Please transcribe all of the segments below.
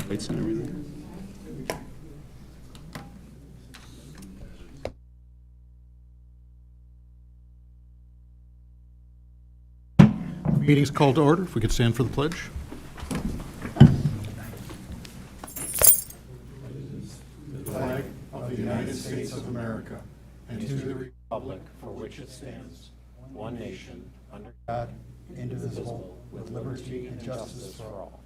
Lights and everything. Meeting's called to order. If we could stand for the pledge. The flag of the United States of America and to the republic for which it stands, one nation, under God, indivisible, with liberty and justice for all.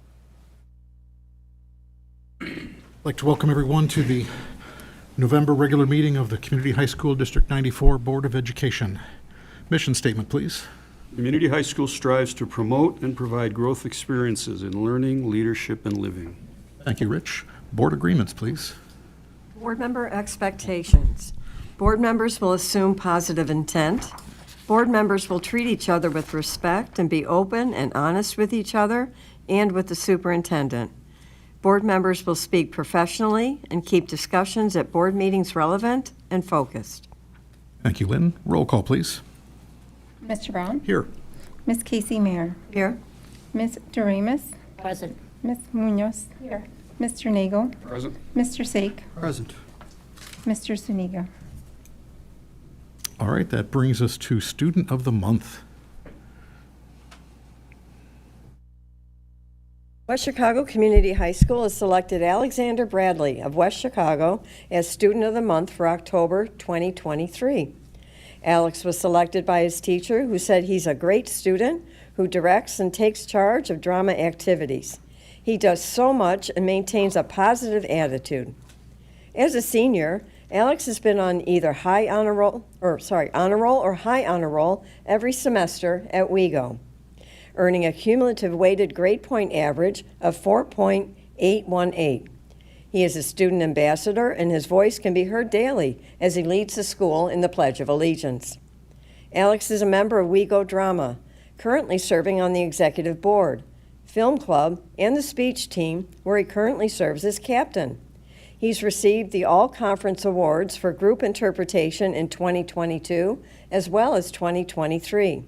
I'd like to welcome everyone to the November regular meeting of the Community High School District 94 Board of Education. Mission statement, please. Community High School strives to promote and provide growth experiences in learning, leadership, and living. Thank you, Rich. Board agreements, please. Board member expectations. Board members will assume positive intent. Board members will treat each other with respect and be open and honest with each other and with the superintendent. Board members will speak professionally and keep discussions at board meetings relevant and focused. Thank you, Lynn. Roll call, please. Mr. Brown? Here. Ms. Casey Mayer? Here. Ms. Doremus? Present. Ms. Munoz? Here. Mr. Nagel? Present. Mr. Sake? Present. Mr. Zuniga? All right, that brings us to Student of the Month. West Chicago Community High School has selected Alexander Bradley of West Chicago as Student of the Month for October 2023. Alex was selected by his teacher, who said he's a great student who directs and takes charge of drama activities. He does so much and maintains a positive attitude. As a senior, Alex has been on either honor roll or high honor roll every semester at WeGo, earning a cumulative weighted grade point average of 4.818. He is a student ambassador, and his voice can be heard daily as he leads the school in the Pledge of Allegiance. Alex is a member of WeGo Drama, currently serving on the executive board, film club, and the speech team, where he currently serves as captain. He's received the All-Conference Awards for group interpretation in 2022, as well as 2023.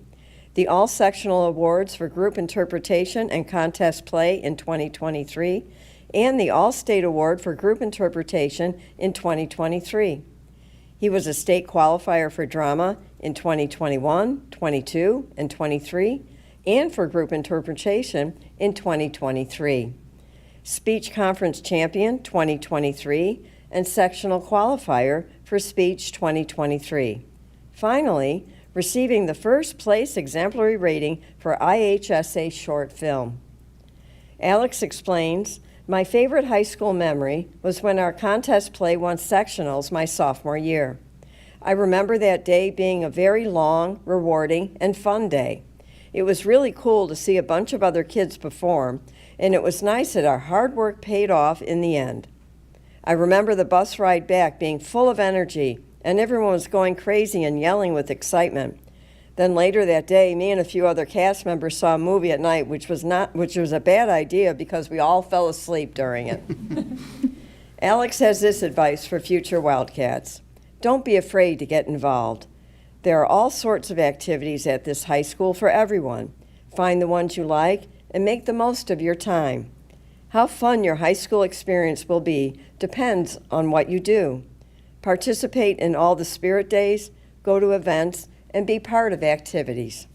The All-Sectional Awards for group interpretation and contest play in 2023, and the All-State Award for Group Interpretation in 2023. He was a state qualifier for drama in 2021, 22, and 23, and for group interpretation in 2023. Speech Conference Champion 2023, and sectional qualifier for Speech 2023. Finally, receiving the first place exemplary rating for IHSA short film. Alex explains, "My favorite high school memory was when our contest play won sectionals my sophomore year. I remember that day being a very long, rewarding, and fun day. It was really cool to see a bunch of other kids perform, and it was nice that our hard work paid off in the end. I remember the bus ride back being full of energy, and everyone was going crazy and yelling with excitement. Then later that day, me and a few other cast members saw a movie at night, which was a bad idea because we all fell asleep during it." Alex has this advice for future Wildcats. Don't be afraid to get involved. There are all sorts of activities at this high school for everyone. Find the ones you like and make the most of your time. How fun your high school experience will be depends on what you do. Participate in all the spirit days, go to events, and be part of activities.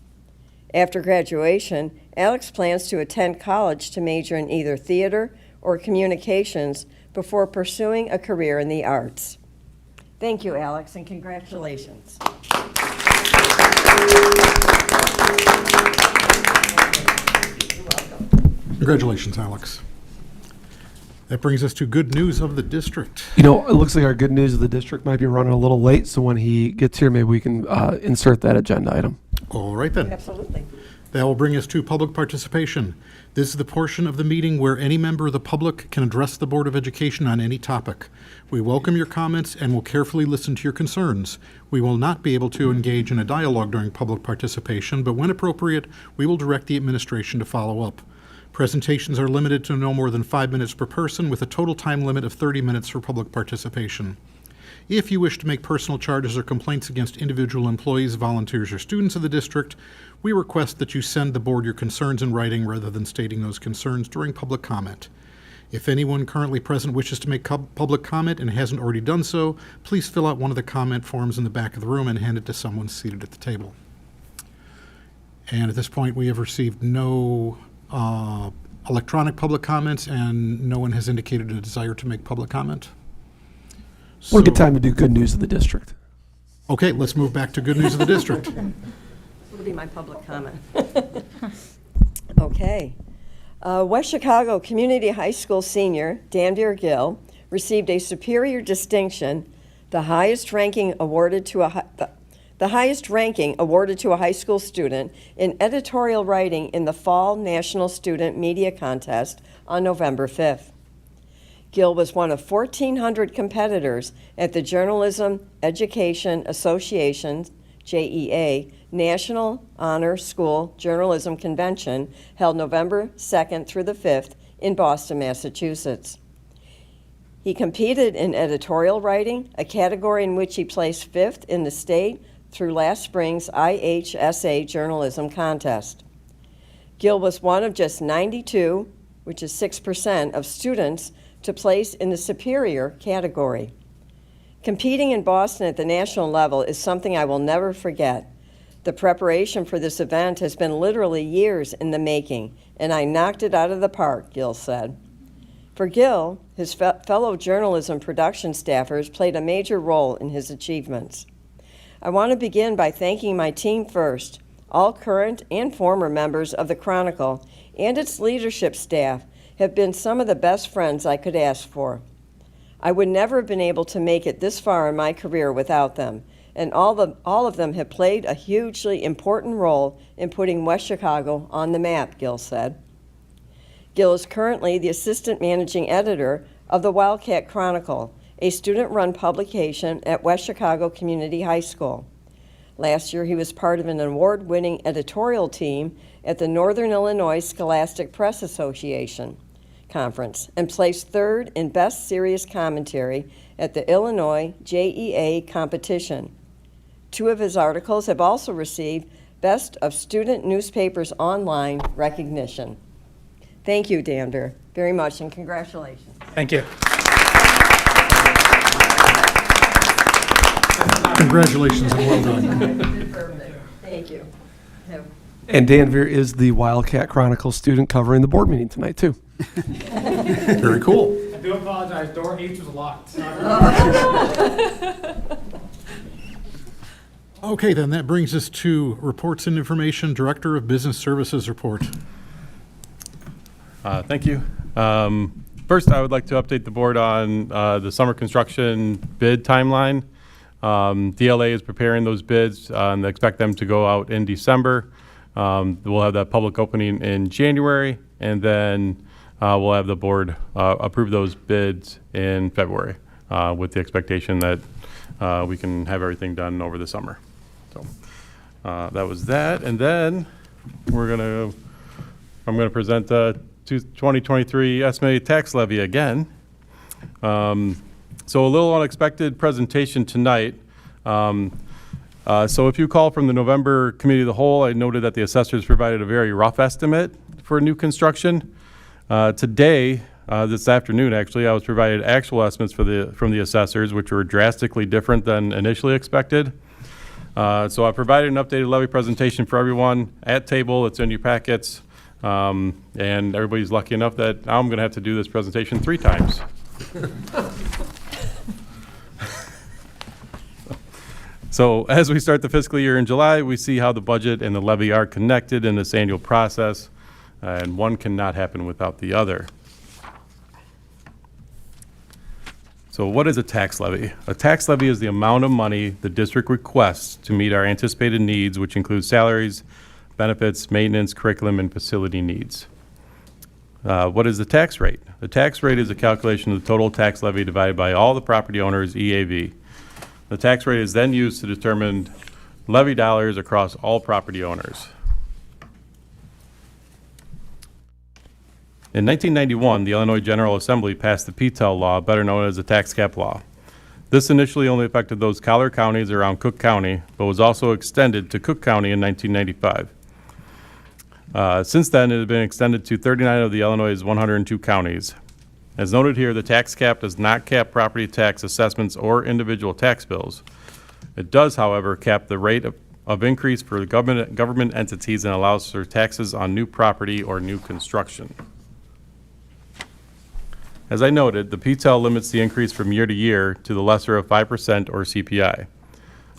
After graduation, Alex plans to attend college to major in either theater or communications before pursuing a career in the arts. Thank you, Alex, and congratulations. Congratulations, Alex. That brings us to good news of the district. You know, it looks like our good news of the district might be running a little late, so when he gets here, maybe we can insert that agenda item. All right, then. Absolutely. That will bring us to public participation. This is the portion of the meeting where any member of the public can address the Board of Education on any topic. We welcome your comments and will carefully listen to your concerns. We will not be able to engage in a dialogue during public participation, but when appropriate, we will direct the administration to follow up. Presentations are limited to no more than 5 minutes per person, with a total time limit of 30 minutes for public participation. If you wish to make personal charges or complaints against individual employees, volunteers, or students of the district, we request that you send the board your concerns in writing rather than stating those concerns during public comment. If anyone currently present wishes to make public comment and hasn't already done so, please fill out one of the comment forms in the back of the room and hand it to someone seated at the table. And at this point, we have received no electronic public comments, and no one has indicated a desire to make public comment. What a good So- time to do good news of the district. Okay, let's move back to good news of the district. It'll be my public comment. Okay. West Chicago Community High School senior Danvir Gill received a superior distinction, the highest ranking awarded to a high school student in editorial writing in the Fall National Student Media Contest on November 5th. Gill was one of 1,400 competitors at the Journalism Education Association, JEA, National Honor School Journalism Convention held November 2nd through the 5th in Boston, Massachusetts. He competed in editorial writing, a category in which he placed 5th in the state through last spring's IHSA journalism contest. Gill was one of just 92, which is 6%, of students to place in the superior category. Competing in Boston at the national level is something I will never forget. The preparation for this event has been literally years in the making, and I knocked it out of the park, Gill said. For Gill, his fellow journalism production staffers played a major role in his achievements. I want to begin by thanking my team first, all current and former members of the Chronicle and its leadership staff have been some of the best friends I could ask for. I would never have been able to make it this far in my career without them, and all of them have played a hugely important role in putting West Chicago on the map, Gill said. Gill is currently the assistant managing editor of the Wildcat Chronicle, a student-run publication at West Chicago Community High School. Last year, he was part of an award-winning editorial team at the Northern Illinois Scholastic Press Association conference and placed 3rd in Best Serious Commentary at the Illinois JEA competition. 2 of his articles have also received Best of Student Newspapers Online recognition. Thank you, Danvir, very much, and congratulations. Thank you. Congratulations and well done. Thank you. And Danvir is the Wildcat Chronicle student covering the board meeting tonight, too. Very cool. I do apologize. Door H was locked. Okay, then that brings us to reports and information. Director of Business Services report. Thank you. First, I would like to update the board on the summer construction bid timeline. DLA is preparing those bids and they expect them to go out in December. We'll have that public opening in January, and then we'll have the board approve those bids in February with the expectation that we can have everything done over the summer. So that was that, and then I'm gonna present the 2023 estimated tax levy again. So a little unexpected presentation tonight. So if you recall from the November Committee of the Whole, I noted that the assessors provided a very rough estimate for new construction. Today, this afternoon actually, I was provided actual estimates from the assessors, which were drastically different than initially expected. So I provided an updated levy presentation for everyone at table. It's in your packets. And everybody's lucky enough that now I'm going to have to do this presentation 3 times. So as we start the fiscal year in July, we see how the budget and the levy are connected in this annual process, and one cannot happen without the other. So what is a tax levy? A tax levy is the amount of money the district requests to meet our anticipated needs, which include salaries, benefits, maintenance, curriculum, and facility needs. What is the tax rate? The tax rate is a calculation of the total tax levy divided by all the property owners' EAV. The tax rate is then used to determine levy dollars across all property owners. In 1991, the Illinois General Assembly passed the PTEL law, better known as the tax cap law. This initially only affected those collar counties around Cook County, but was also extended to Cook County in 1995. Since then, it has been extended to 39 of the Illinois' 102 counties. As noted here, the tax cap does not cap property tax assessments or individual tax bills. It does, however, cap the rate of increase for government entities and allows for taxes on new property or new construction. As I noted, the PTEL limits the increase from year to year to the lesser of 5% or CPI.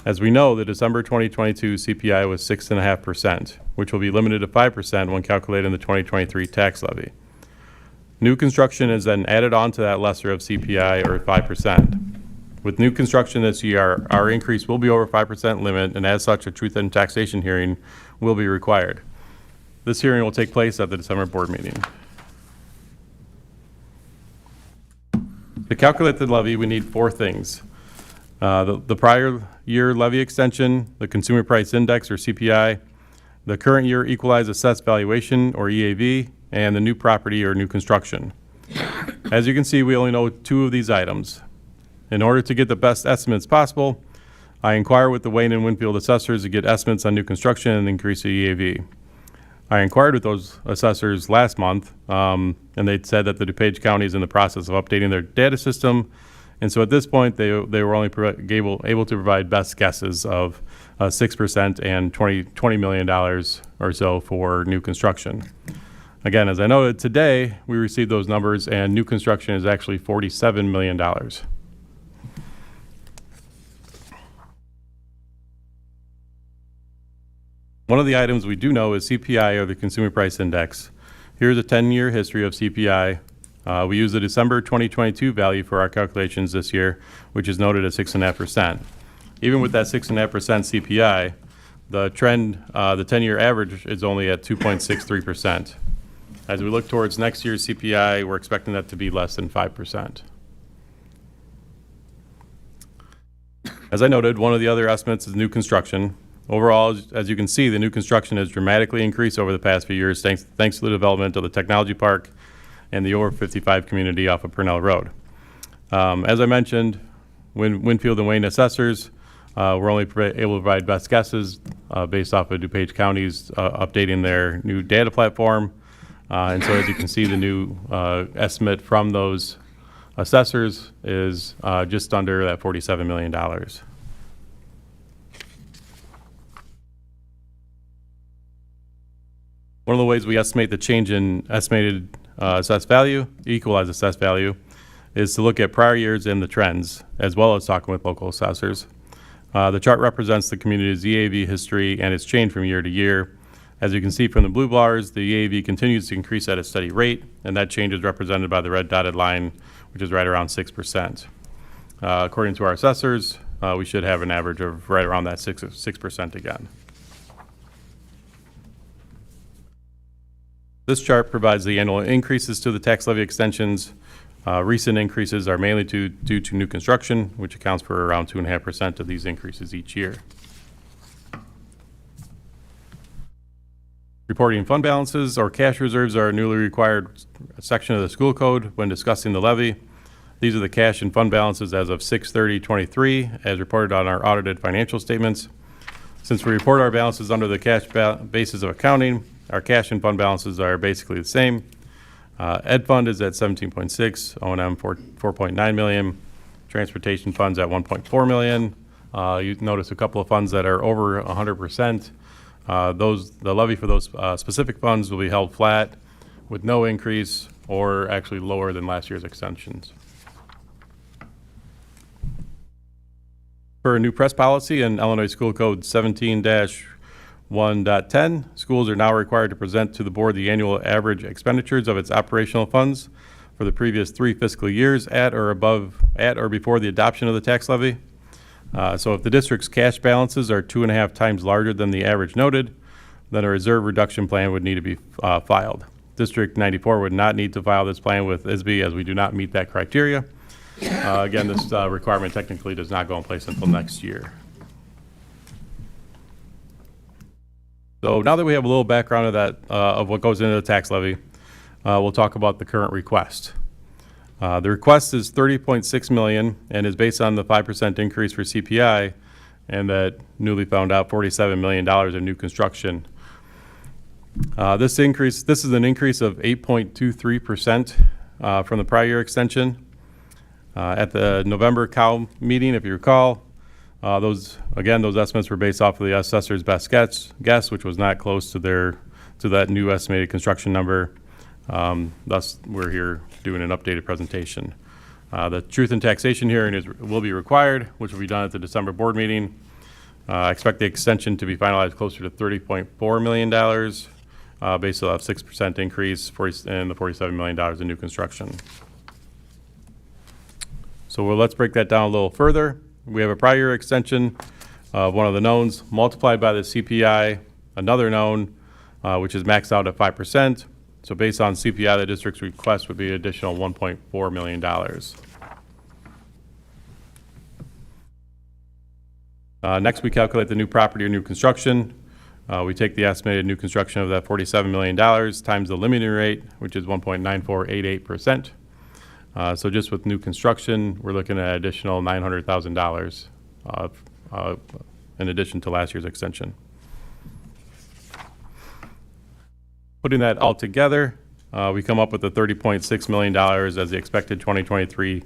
As we know, the December 2022 CPI was 6.5%, which will be limited to 5% when calculating the 2023 tax levy. New construction is then added on to that lesser of CPI or 5%. With new construction this year, our increase will be over 5% limit, and as such, a truth in taxation hearing will be required. This hearing will take place at the December board meeting. To calculate the levy, we need four things. The prior year levy extension, the consumer price index or CPI, the current year equalized assessed valuation or EAV, and the new property or new construction. As you can see, we only know two of these items. In order to get the best estimates possible, I inquire with the Wayne and Winfield assessors to get estimates on new construction and increase the EAV. I inquired with those assessors last month, and they said that the DuPage County is in the process of updating their data system. And so at this point, they were only able to provide best guesses of 6% and $20 million or so for new construction. Again, as I noted, today we received those numbers, and new construction is actually $47 million. One of the items we do know is CPI, or the Consumer Price Index. Here's a 10-year history of CPI. We use the December 2022 value for our calculations this year, which is noted at 6.5%. Even with that 6.5% CPI, the trend, the 10-year average is only at 2.63%. As we look towards next year's CPI, we're expecting that to be less than 5%. As I noted, one of the other estimates is new construction. Overall, as you can see, the new construction has dramatically increased over the past few years thanks to the development of the technology park and the over 55 community off of Purnell Road. As I mentioned, Winfield and Wayne assessors were only able to provide best guesses based off of DuPage County's updating their new data platform. And so as you can see, the new estimate from those assessors is just under that $47 million. One of the ways we estimate the change in estimated assessed value, equalized assessed value, is to look at prior years and the trends, as well as talking with local assessors. The chart represents the community's EAV history and its change from year to year. As you can see from the blue bars, the EAV continues to increase at a steady rate, and that change is represented by the red dotted line, which is right around 6%. According to our assessors, we should have an average of right around that 6% again. This chart provides the annual increases to the tax levy extensions. Recent increases are mainly due to new construction, which accounts for around 2.5% of these increases each year. Reporting fund balances or cash reserves are a newly required section of the school code when discussing the levy. These are the cash and fund balances as of 6/30/23, as reported on our audited financial statements. Since we report our balances under the cash basis of accounting, our cash and fund balances are basically the same. Ed fund is at 17.6, O&M 4.9 million, transportation funds at 1.4 million. You notice a couple of funds that are over 100%. The levy for those specific funds will be held flat with no increase or actually lower than last year's extensions. For a new press policy in Illinois School Code 17-1.10, schools are now required to present to the board the annual average expenditures of its operational funds for the previous 3 fiscal years at or before the adoption of the tax levy. So if the district's cash balances are 2.5 times larger than the average noted, then a reserve reduction plan would need to be filed. District 94 would not need to file this plan with ISB as we do not meet that criteria. Again, this requirement technically does not go in place until next year. So now that we have a little background of that, of what goes into the tax levy, we'll talk about the current request. The request is $30.6 million and is based on the 5% increase for CPI and that newly found out $47 million of new construction. This is an increase of 8.23% from the prior year extension. At the November COW meeting, if you recall, those estimates were based off of the assessor's best guess, which was not close to that new estimated construction number. Thus, we're here doing an updated presentation. The truth in taxation hearing will be required, which will be done at the December board meeting. I expect the extension to be finalized closer to $30.4 million, based on a 6% increase in the $47 million in new construction. So let's break that down a little further. We have a prior year extension of one of the knowns multiplied by the CPI, another known, which is maxed out at 5%. So based on CPI, the district's request would be an additional $1.4 million. Next, we calculate the new property or new construction. We take the estimated new construction of that $47 million times the limiting rate, which is 1.9488%. So just with new construction, we're looking at an additional $900,000 in addition to last year's extension. Putting that all together, we come up with the $30.6 million as the expected 2023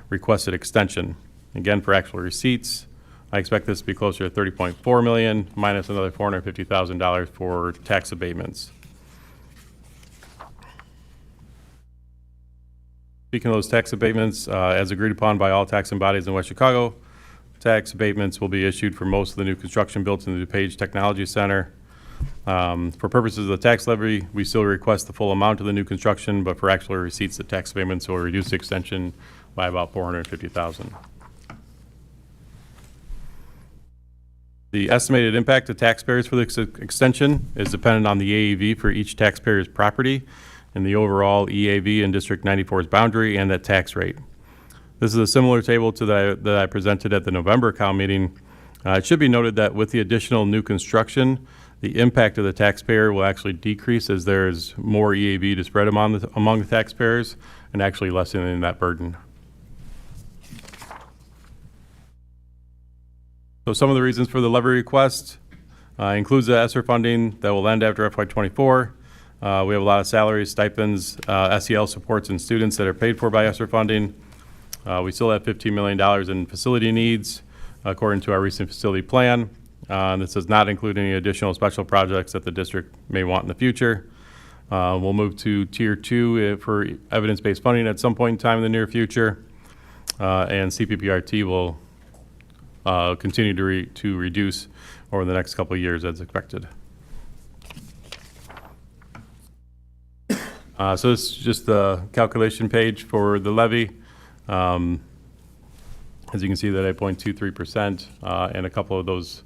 requested extension. Again, for actual receipts, I expect this to be closer to $30.4 million minus another $450,000 for tax abatements. Speaking of those tax abatements, as agreed upon by all taxing bodies in West Chicago, tax abatements will be issued for most of the new construction built in the DuPage Technology Center. For purposes of the tax levy, we still request the full amount of the new construction, but for actual receipts, the tax abatements will reduce the extension by about $450,000. The estimated impact to taxpayers for this extension is dependent on the AAV for each taxpayer's property and the overall EAV in District 94's boundary and that tax rate. This is a similar table to that I presented at the November COW meeting. It should be noted that with the additional new construction, the impact of the taxpayer will actually decrease as there's more EAV to spread among the taxpayers and actually lessening that burden. So some of the reasons for the levy request includes the ESSER funding that will end after FY24. We have a lot of salaries, stipends, SEL supports and students that are paid for by ESSER funding. We still have $15 million in facility needs according to our recent facility plan. This does not include any additional special projects that the district may want in the future. We'll move to Tier 2 for evidence-based funding at some point in time in the near future. And CPPRT will continue to reduce over the next couple of years as expected. So this is just the calculation page for the levy. As you can see, that 8.23% and a couple of those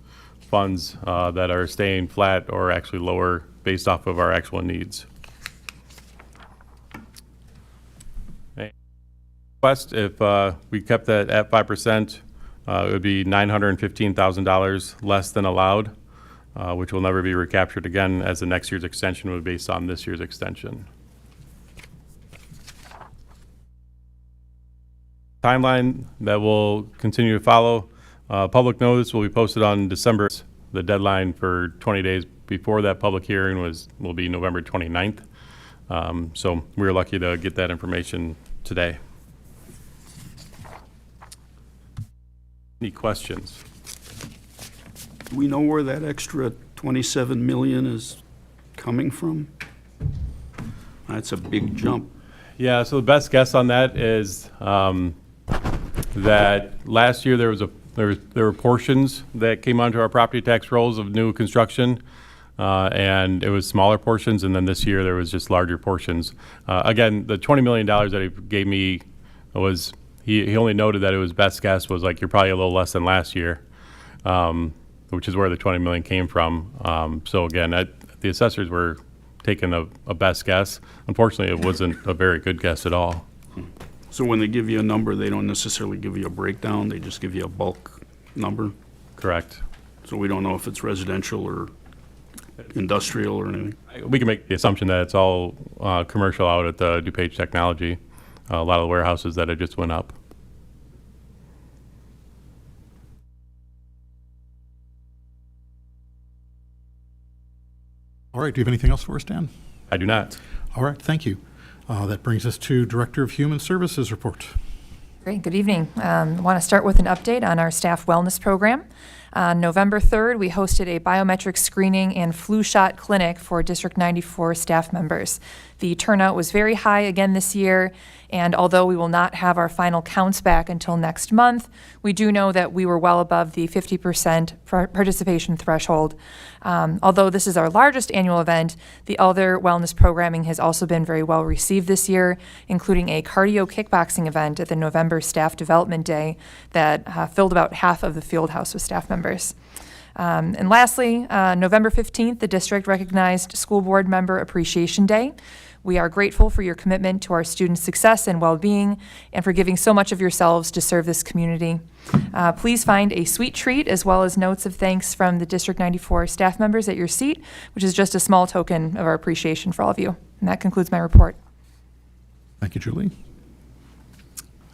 funds that are staying flat or actually lower based off of our actual needs. Request, if we kept that at 5%, it would be $915,000 less than allowed, which will never be recaptured again, as the next year's extension would be based on this year's extension. Timeline that will continue to follow. Public notice will be posted on December. The deadline for 20 days before that public hearing will be November 29th. So we were lucky to get that information today. Any questions? Do we know where that extra $27 million is coming from? That's a big jump. Yeah, so the best guess on that is that last year there were portions that came onto our property tax rolls of new construction, and it was smaller portions, and then this year there was just larger portions. Again, the $20 million that he gave me was, he only noted that it was best guess was like, you're probably a little less than last year, which is where the $20 million came from. So again, the assessors were taking a best guess. Unfortunately, it wasn't a very good guess at all. So when they give you a number, they don't necessarily give you a breakdown, they just give you a bulk number? Correct. So we don't know if it's residential or industrial or anything? We can make the assumption that it's all commercial out at the DuPage Technology. A lot of the warehouses that had just went up. All right, do you have anything else for us, Dan? I do not. All right, thank you. That brings us to Director of Human Services report. Great, good evening. I want to start with an update on our staff wellness program. On November 3rd, we hosted a biometric screening and flu shot clinic for District 94 staff members. The turnout was very high again this year, and although we will not have our final counts back until next month, we do know that we were well above the 50% participation threshold. Although this is our largest annual event, the other wellness programming has also been very well received this year, including a cardio kickboxing event at the November Staff Development Day that filled about half of the field house with staff members. And lastly, November 15th, the district recognized School Board Member Appreciation Day. We are grateful for your commitment to our students' success and well-being and for giving so much of yourselves to serve this community. Please find a sweet treat as well as notes of thanks from the District 94 staff members at your seat, which is just a small token of our appreciation for all of you. And that concludes my report. Thank you, Julie.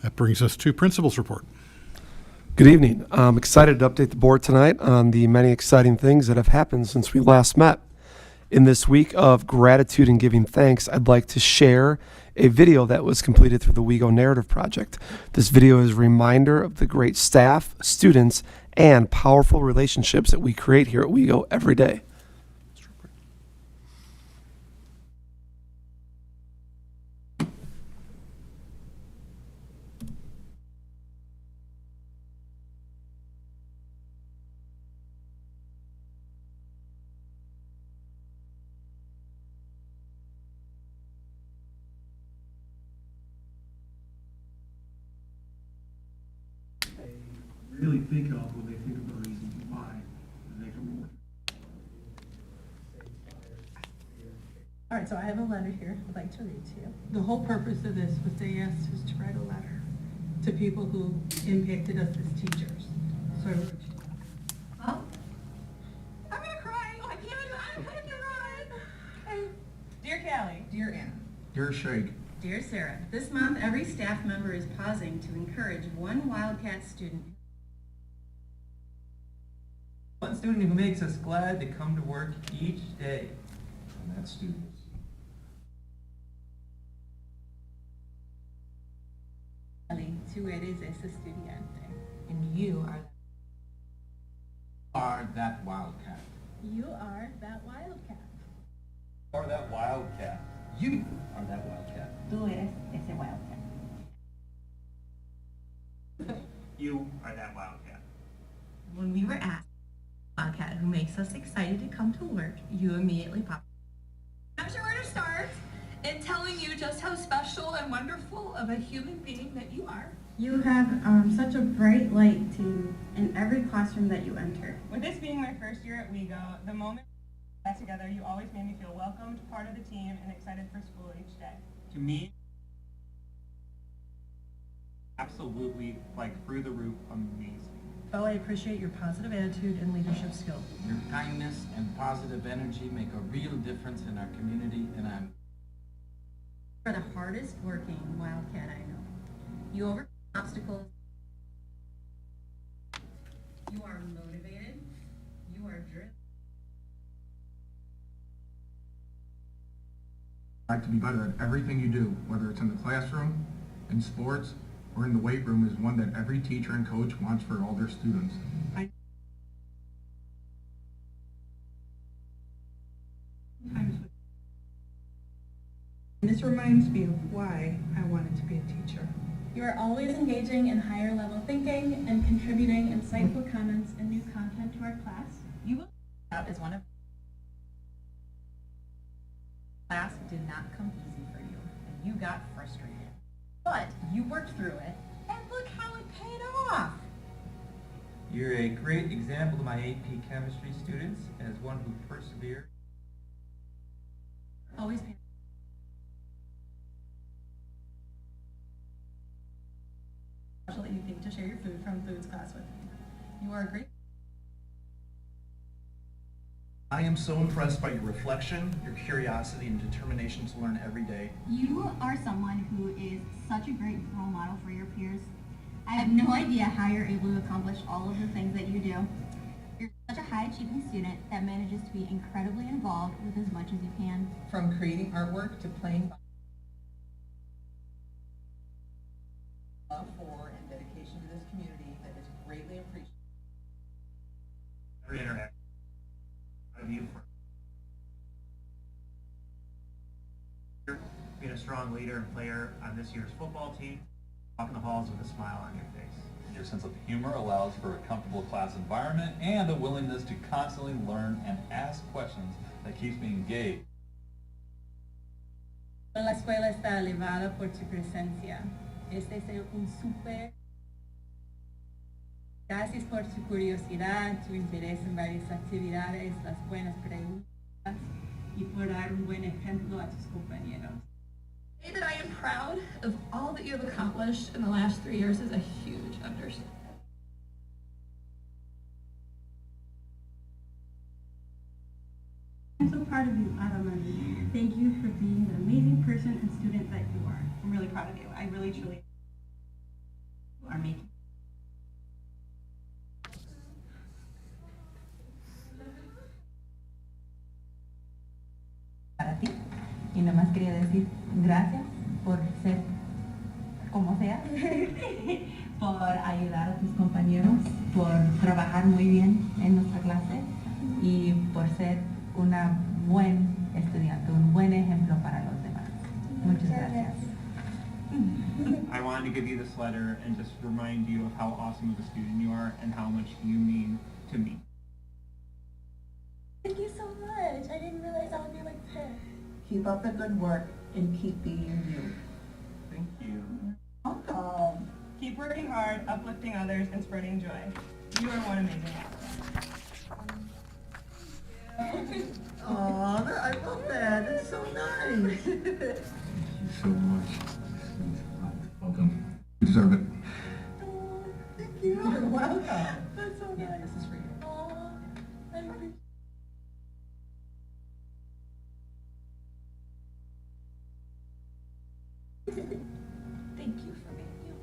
That brings us to Principal's report. Good evening. I'm excited to update the board tonight on the many exciting things that have happened since we last met. In this week of gratitude and giving thanks, I'd like to share a video that was completed through the WeGo Narrative Project. This video is a reminder of the great staff, students, and powerful relationships that we create here at WeGo every day. Really think of when they think of the reasons why they come work. All right, so I have a letter here I'd like to read to you. The whole purpose of this was they asked us to write a letter to people who impacted us as teachers. So I wrote you. Oh, I'm gonna cry. Oh, I can't cry. Dear Callie. Dear Anna. Dear Shake. Dear Sarah, this month every staff member is pausing to encourage one Wildcat student. One student who makes us glad to come to work each day. And that student. Tu eres ese estudiante. And you Are that wildcat. You are that Wildcat. Or that wildcat. You are that wildcat. Tú eres ese Wildcat. You are that wildcat. When we were asked, Wildcat, who makes us excited to come to work, you immediately popped. I'm sure where to start in telling you just how special and wonderful of a human being that you are. You have such a bright light in every classroom that you enter. With this being my first year at WeGo, the moment we got together, you always made me feel welcomed, part of the team, and excited for school each day. To me, absolutely, like through the roof, amazing. Oh, I appreciate your positive attitude and leadership skills. Your kindness and positive energy make a real difference in our community, and I'm You are the hardest working Wildcat I know. You overcome obstacles. You are motivated. You are driven. Like to be better at everything you do, whether it's in the classroom, in sports, or in the weight room, is one that every teacher and coach wants for all their students. This reminds me of why I wanted to be a teacher. You are always engaging in higher level thinking and contributing insightful comments and new content to our class. You will out as one of class did not come easy for you, and you got frustrated. But you worked through it, and look how it paid off. You're a great example to my AP chemistry students as one who persevered. Always pay. That you think to share your food from foods class with me. You are a great. I am so impressed by your reflection, your curiosity, and determination to learn every day. You are someone who is such a great role model for your peers. I have no idea how you're able to accomplish all of the things that you do. You're such a high-achieving student that manages to be incredibly involved with as much as you can. From creating artwork to playing. strong leader and player on this year's football team. Walk in the halls with a smile on your face. Your sense of humor allows for a comfortable class environment and a willingness to constantly learn and ask questions that keeps me engaged. La escuela está elevada por tu presencia. Este es un súper. Gracias por tu curiosidad, tu interés en varias actividades, las buenas preguntas y por dar un buen ejemplo a tus compañeros. To say that I am proud of all that you have accomplished in the last 3 years is a huge understatement. I'm so proud of you, Adamani. Thank you for being the amazing person and student that you are. I'm really proud of you. I really, truly are making. Para ti. Y nomás quería decir gracias por ser como sea, por ayudar a tus compañeros, por trabajar muy bien en nuestra clase y por ser una buen estudiante, un buen ejemplo para los demás. Muchas gracias. I wanted to give you this letter and just remind you of how awesome of a student you are and how much you mean to me. Thank you so much. I didn't realize I would be like this. Keep up the good work and keep being you. Thank you. Keep working hard, uplifting others, and spreading joy. You are one amazing athlete. Oh, I love that. That's so nice. Thank you so much. Welcome. You deserve it. Thank you. You're welcome. That's so nice. This is for you. Oh, I appreciate Thank you for being you.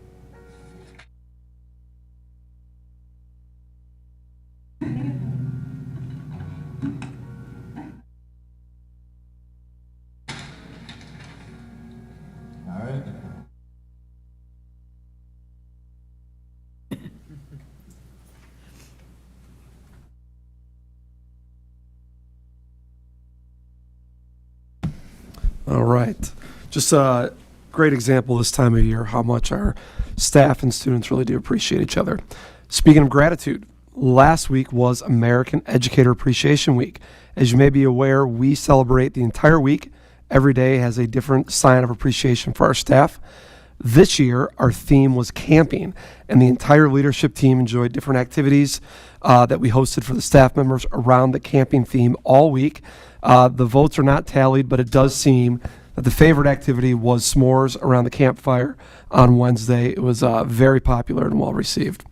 All right. All right. Just a great example this time of year how much our staff and students really do appreciate each other. Speaking of gratitude, last week was American Educator Appreciation Week. As you may be aware, we celebrate the entire week. Every day has a different sign of appreciation for our staff. This year, our theme was camping, and the entire leadership team enjoyed different activities that we hosted for the staff members around the camping theme all week. The votes are not tallied, but it does seem that the favorite activity was s'mores around the campfire on Wednesday. It was very popular and well received.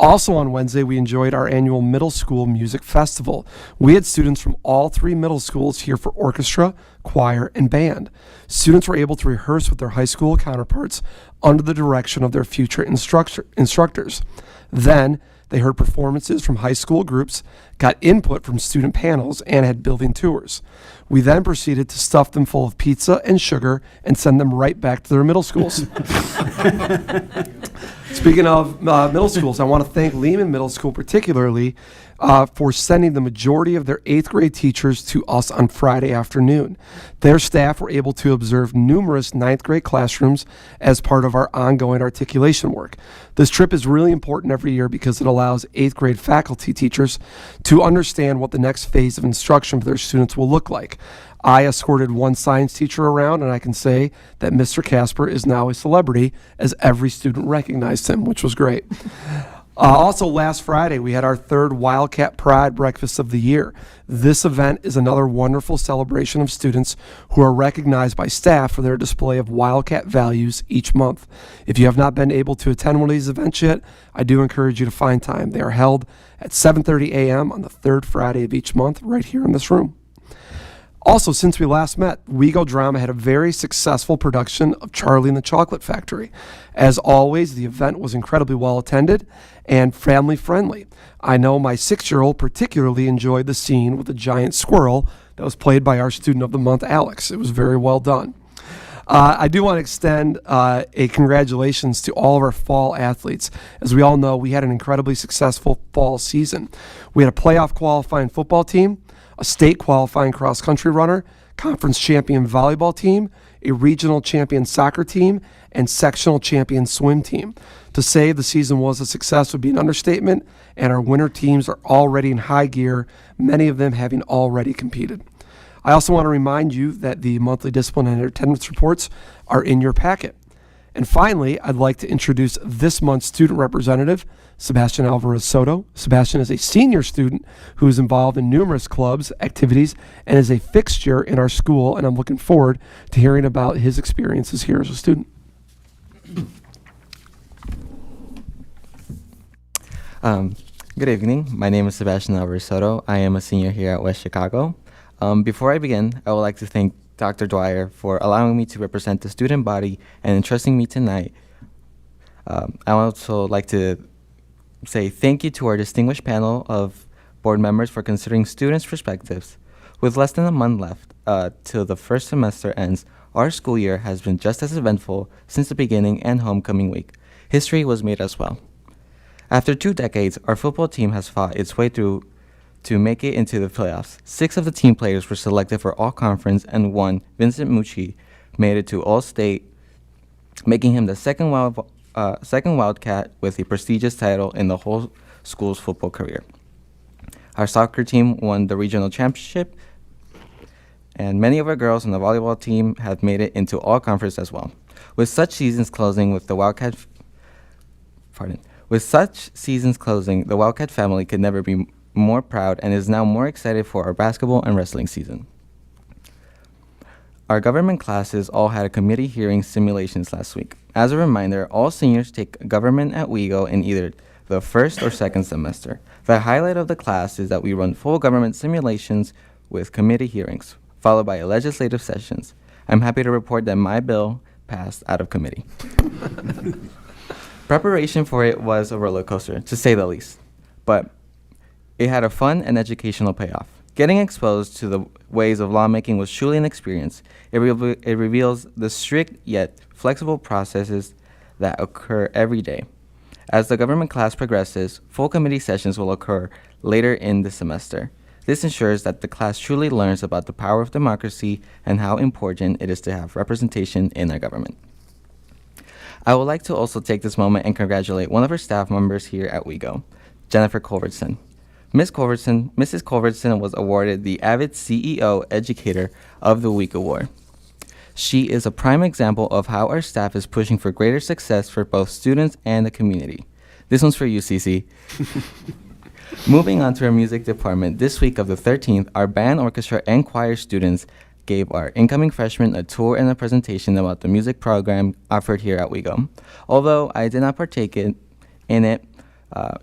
Also on Wednesday, we enjoyed our annual middle school music festival. We had students from all 3 middle schools here for orchestra, choir, and band. Students were able to rehearse with their high school counterparts under the direction of their future instructors. Then, they heard performances from high school groups, got input from student panels, and had building tours. We then proceeded to stuff them full of pizza and sugar and send them right back to their middle schools. Speaking of middle schools, I want to thank Lehman Middle School particularly for sending the majority of their 8th grade teachers to us on Friday afternoon. Their staff were able to observe numerous 9th grade classrooms as part of our ongoing articulation work. This trip is really important every year because it allows 8th grade faculty teachers to understand what the next phase of instruction for their students will look like. I escorted one science teacher around, and I can say that Mr. Casper is now a celebrity as every student recognized him, which was great. Also, last Friday, we had our 3rd Wildcat Pride Breakfast of the year. This event is another wonderful celebration of students who are recognized by staff for their display of Wildcat values each month. If you have not been able to attend one of these events yet, I do encourage you to find time. They are held at 7:30 a.m. on the 3rd Friday of each month right here in this room. Also, since we last met, WeGo Drama had a very successful production of Charlie and the Chocolate Factory. As always, the event was incredibly well attended and family friendly. I know my 6-year-old particularly enjoyed the scene with the giant squirrel that was played by our student of the month, Alex. It was very well done. I do want to extend a congratulations to all of our fall athletes. As we all know, we had an incredibly successful fall season. We had a playoff qualifying football team, a state qualifying cross-country runner, conference champion volleyball team, a regional champion soccer team, and sectional champion swim team. To say the season was a success would be an understatement, and our winter teams are already in high gear, many of them having already competed. I also want to remind you that the monthly discipline and attendance reports are in your packet. And finally, I'd like to introduce this month's student representative, Sebastian Alvarez Soto. Sebastian is a senior student who is involved in numerous clubs, activities, and is a fixture in our school, and I'm looking forward to hearing about his experiences here as a student. Good evening. My name is Sebastian Alvarez Soto. I am a senior here at West Chicago. Before I begin, I would like to thank Dr. Dwyer for allowing me to represent the student body and entrusting me tonight. I would also like to say thank you to our distinguished panel of board members for considering students' perspectives. With less than a month left till the first semester ends, our school year has been just as eventful since the beginning and homecoming week. History was made as well. After 2 decades, our football team has fought its way through to make it into the playoffs. 6 of the team players were selected for all-conference, and one, Vincent Mucci, made it to All-State, making him the second Wildcat with a prestigious title in the whole school's football career. Our soccer team won the regional championship, and many of our girls on the volleyball team have made it into all-conference as well. With such seasons closing, the Wildcat family could never be more proud and is now more excited for our basketball and wrestling season. Our government classes all had a committee hearing simulations last week. As a reminder, all seniors take government at WeGo in either the first or second semester. The highlight of the class is that we run full government simulations with committee hearings, followed by legislative sessions. I'm happy to report that my bill passed out of committee. Preparation for it was a roller coaster, to say the least, but it had a fun and educational payoff. Getting exposed to the ways of lawmaking was truly an experience. It reveals the strict yet flexible processes that occur every day. As the government class progresses, full committee sessions will occur later in the semester. This ensures that the class truly learns about the power of democracy and how important it is to have representation in our government. I would like to also take this moment and congratulate one of our staff members here at WeGo, Jennifer Culbertson. Mrs. Culbertson was awarded the Avid CEO Educator of the Week Award. She is a prime example of how our staff is pushing for greater success for both students and the community. This one's for you, Cece. Moving on to our music department, this week of the 13th, our band, orchestra, and choir students gave our incoming freshmen a tour and a presentation about the music program offered here at WeGo. Although I did not partake in it,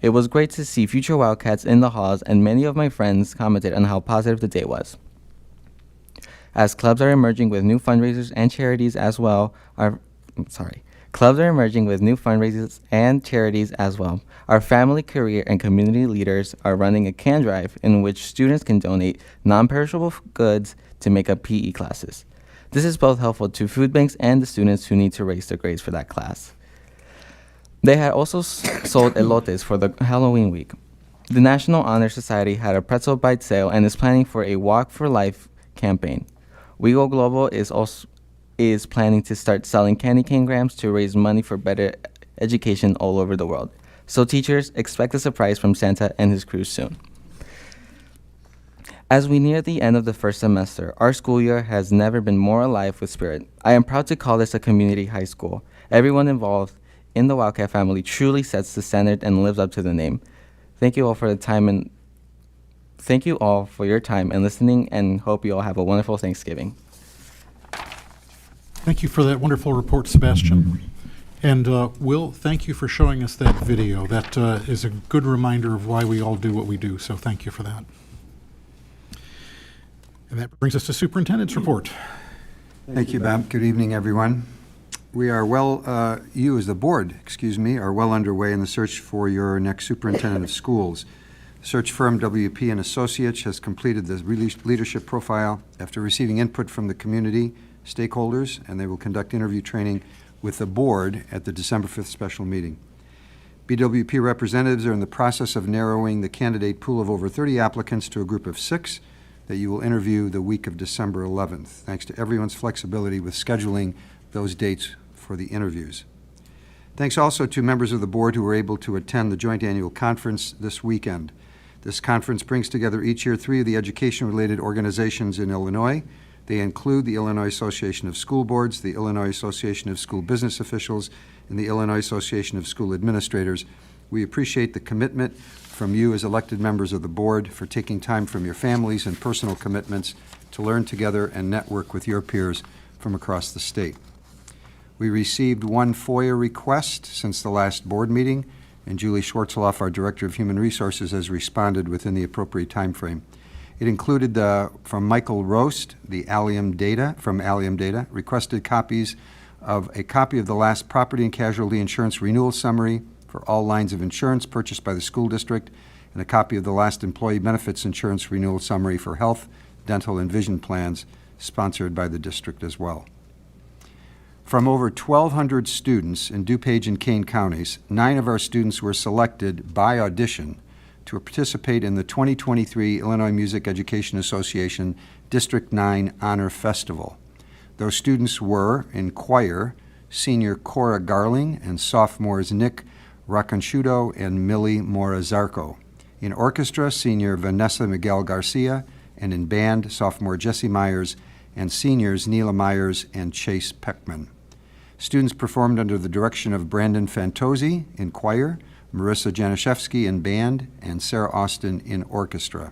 it was great to see future Wildcats in the halls, and many of my friends commented on how positive the day was. As clubs are emerging with new fundraisers and charities as well, our family, career, and community leaders are running a can drive in which students can donate non-perishable goods to make up PE classes. This is both helpful to food banks and the students who need to raise their grades for that class. They had also sold elotes for the Halloween week. The National Honor Society had a pretzel bite sale and is planning for a Walk for Life campaign. WeGo Global is planning to start selling candy cane grams to raise money for better education all over the world. So teachers, expect a surprise from Santa and his crew soon. As we near the end of the first semester, our school year has never been more alive with spirit. I am proud to call this a community high school. Everyone involved in the Wildcat family truly sets the standard and lives up to the name. Thank you all for your time and listening, and hope you all have a wonderful Thanksgiving. Thank you for that wonderful report, Sebastian. And Will, thank you for showing us that video. That is a good reminder of why we all do what we do, so thank you for that. And that brings us to Superintendent's report. Thank you, Bob. Good evening, everyone. We are you as the board, are well underway in the search for your next superintendent of schools. Search firm WP & Associates has completed the leadership profile after receiving input from the community stakeholders, and they will conduct interview training with the board at the December 5th special meeting. BWP representatives are in the process of narrowing the candidate pool of over 30 applicants to a group of 6 that you will interview the week of December 11th. Thanks to everyone's flexibility with scheduling those dates for the interviews. Thanks also to members of the board who were able to attend the joint annual conference this weekend. This conference brings together each year 3 of the education-related organizations in Illinois. They include the Illinois Association of School Boards, the Illinois Association of School Business Officials, and the Illinois Association of School Administrators. We appreciate the commitment from you as elected members of the board for taking time from your families and personal commitments to learn together and network with your peers from across the state. We received 1 FOIA request since the last board meeting, and Julie Schwartzloff, our Director of Human Resources, has responded within the appropriate time frame. It included from Michael Roast, the Allium Data, requested copies of a copy of the last property and casualty insurance renewal summary for all lines of insurance purchased by the school district, and a copy of the last employee benefits insurance renewal summary for health, dental, and vision plans sponsored by the district as well. From over 1,200 students in DuPage and Kane counties, 9 of our students were selected by audition to participate in the 2023 Illinois Music Education Association District 9 Honor Festival. Those students were, in choir, senior Cora Garling and sophomores Nick Raconchudo and Millie Morazarco. In orchestra, senior Vanessa Miguel Garcia, and in band, sophomore Jesse Myers and seniors Neela Myers and Chase Peckman. Students performed under the direction of Brandon Fantozzi in choir, Marissa Janishevsky in band, and Sarah Austin in orchestra.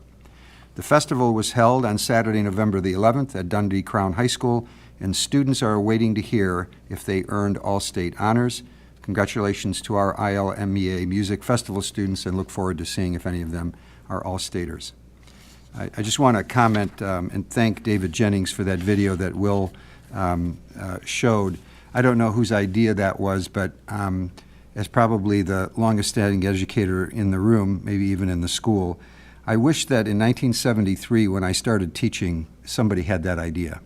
The festival was held on Saturday, November the 11th at Dundee Crown High School, and students are waiting to hear if they earned all-state honors. Congratulations to our ILMEA Music Festival students, and look forward to seeing if any of them are all-staters. I just want to comment and thank David Jennings for that video that Will showed. I don't know whose idea that was, but as probably the longest-standing educator in the room, maybe even in the school, I wish that in 1973, when I started teaching, somebody had that idea.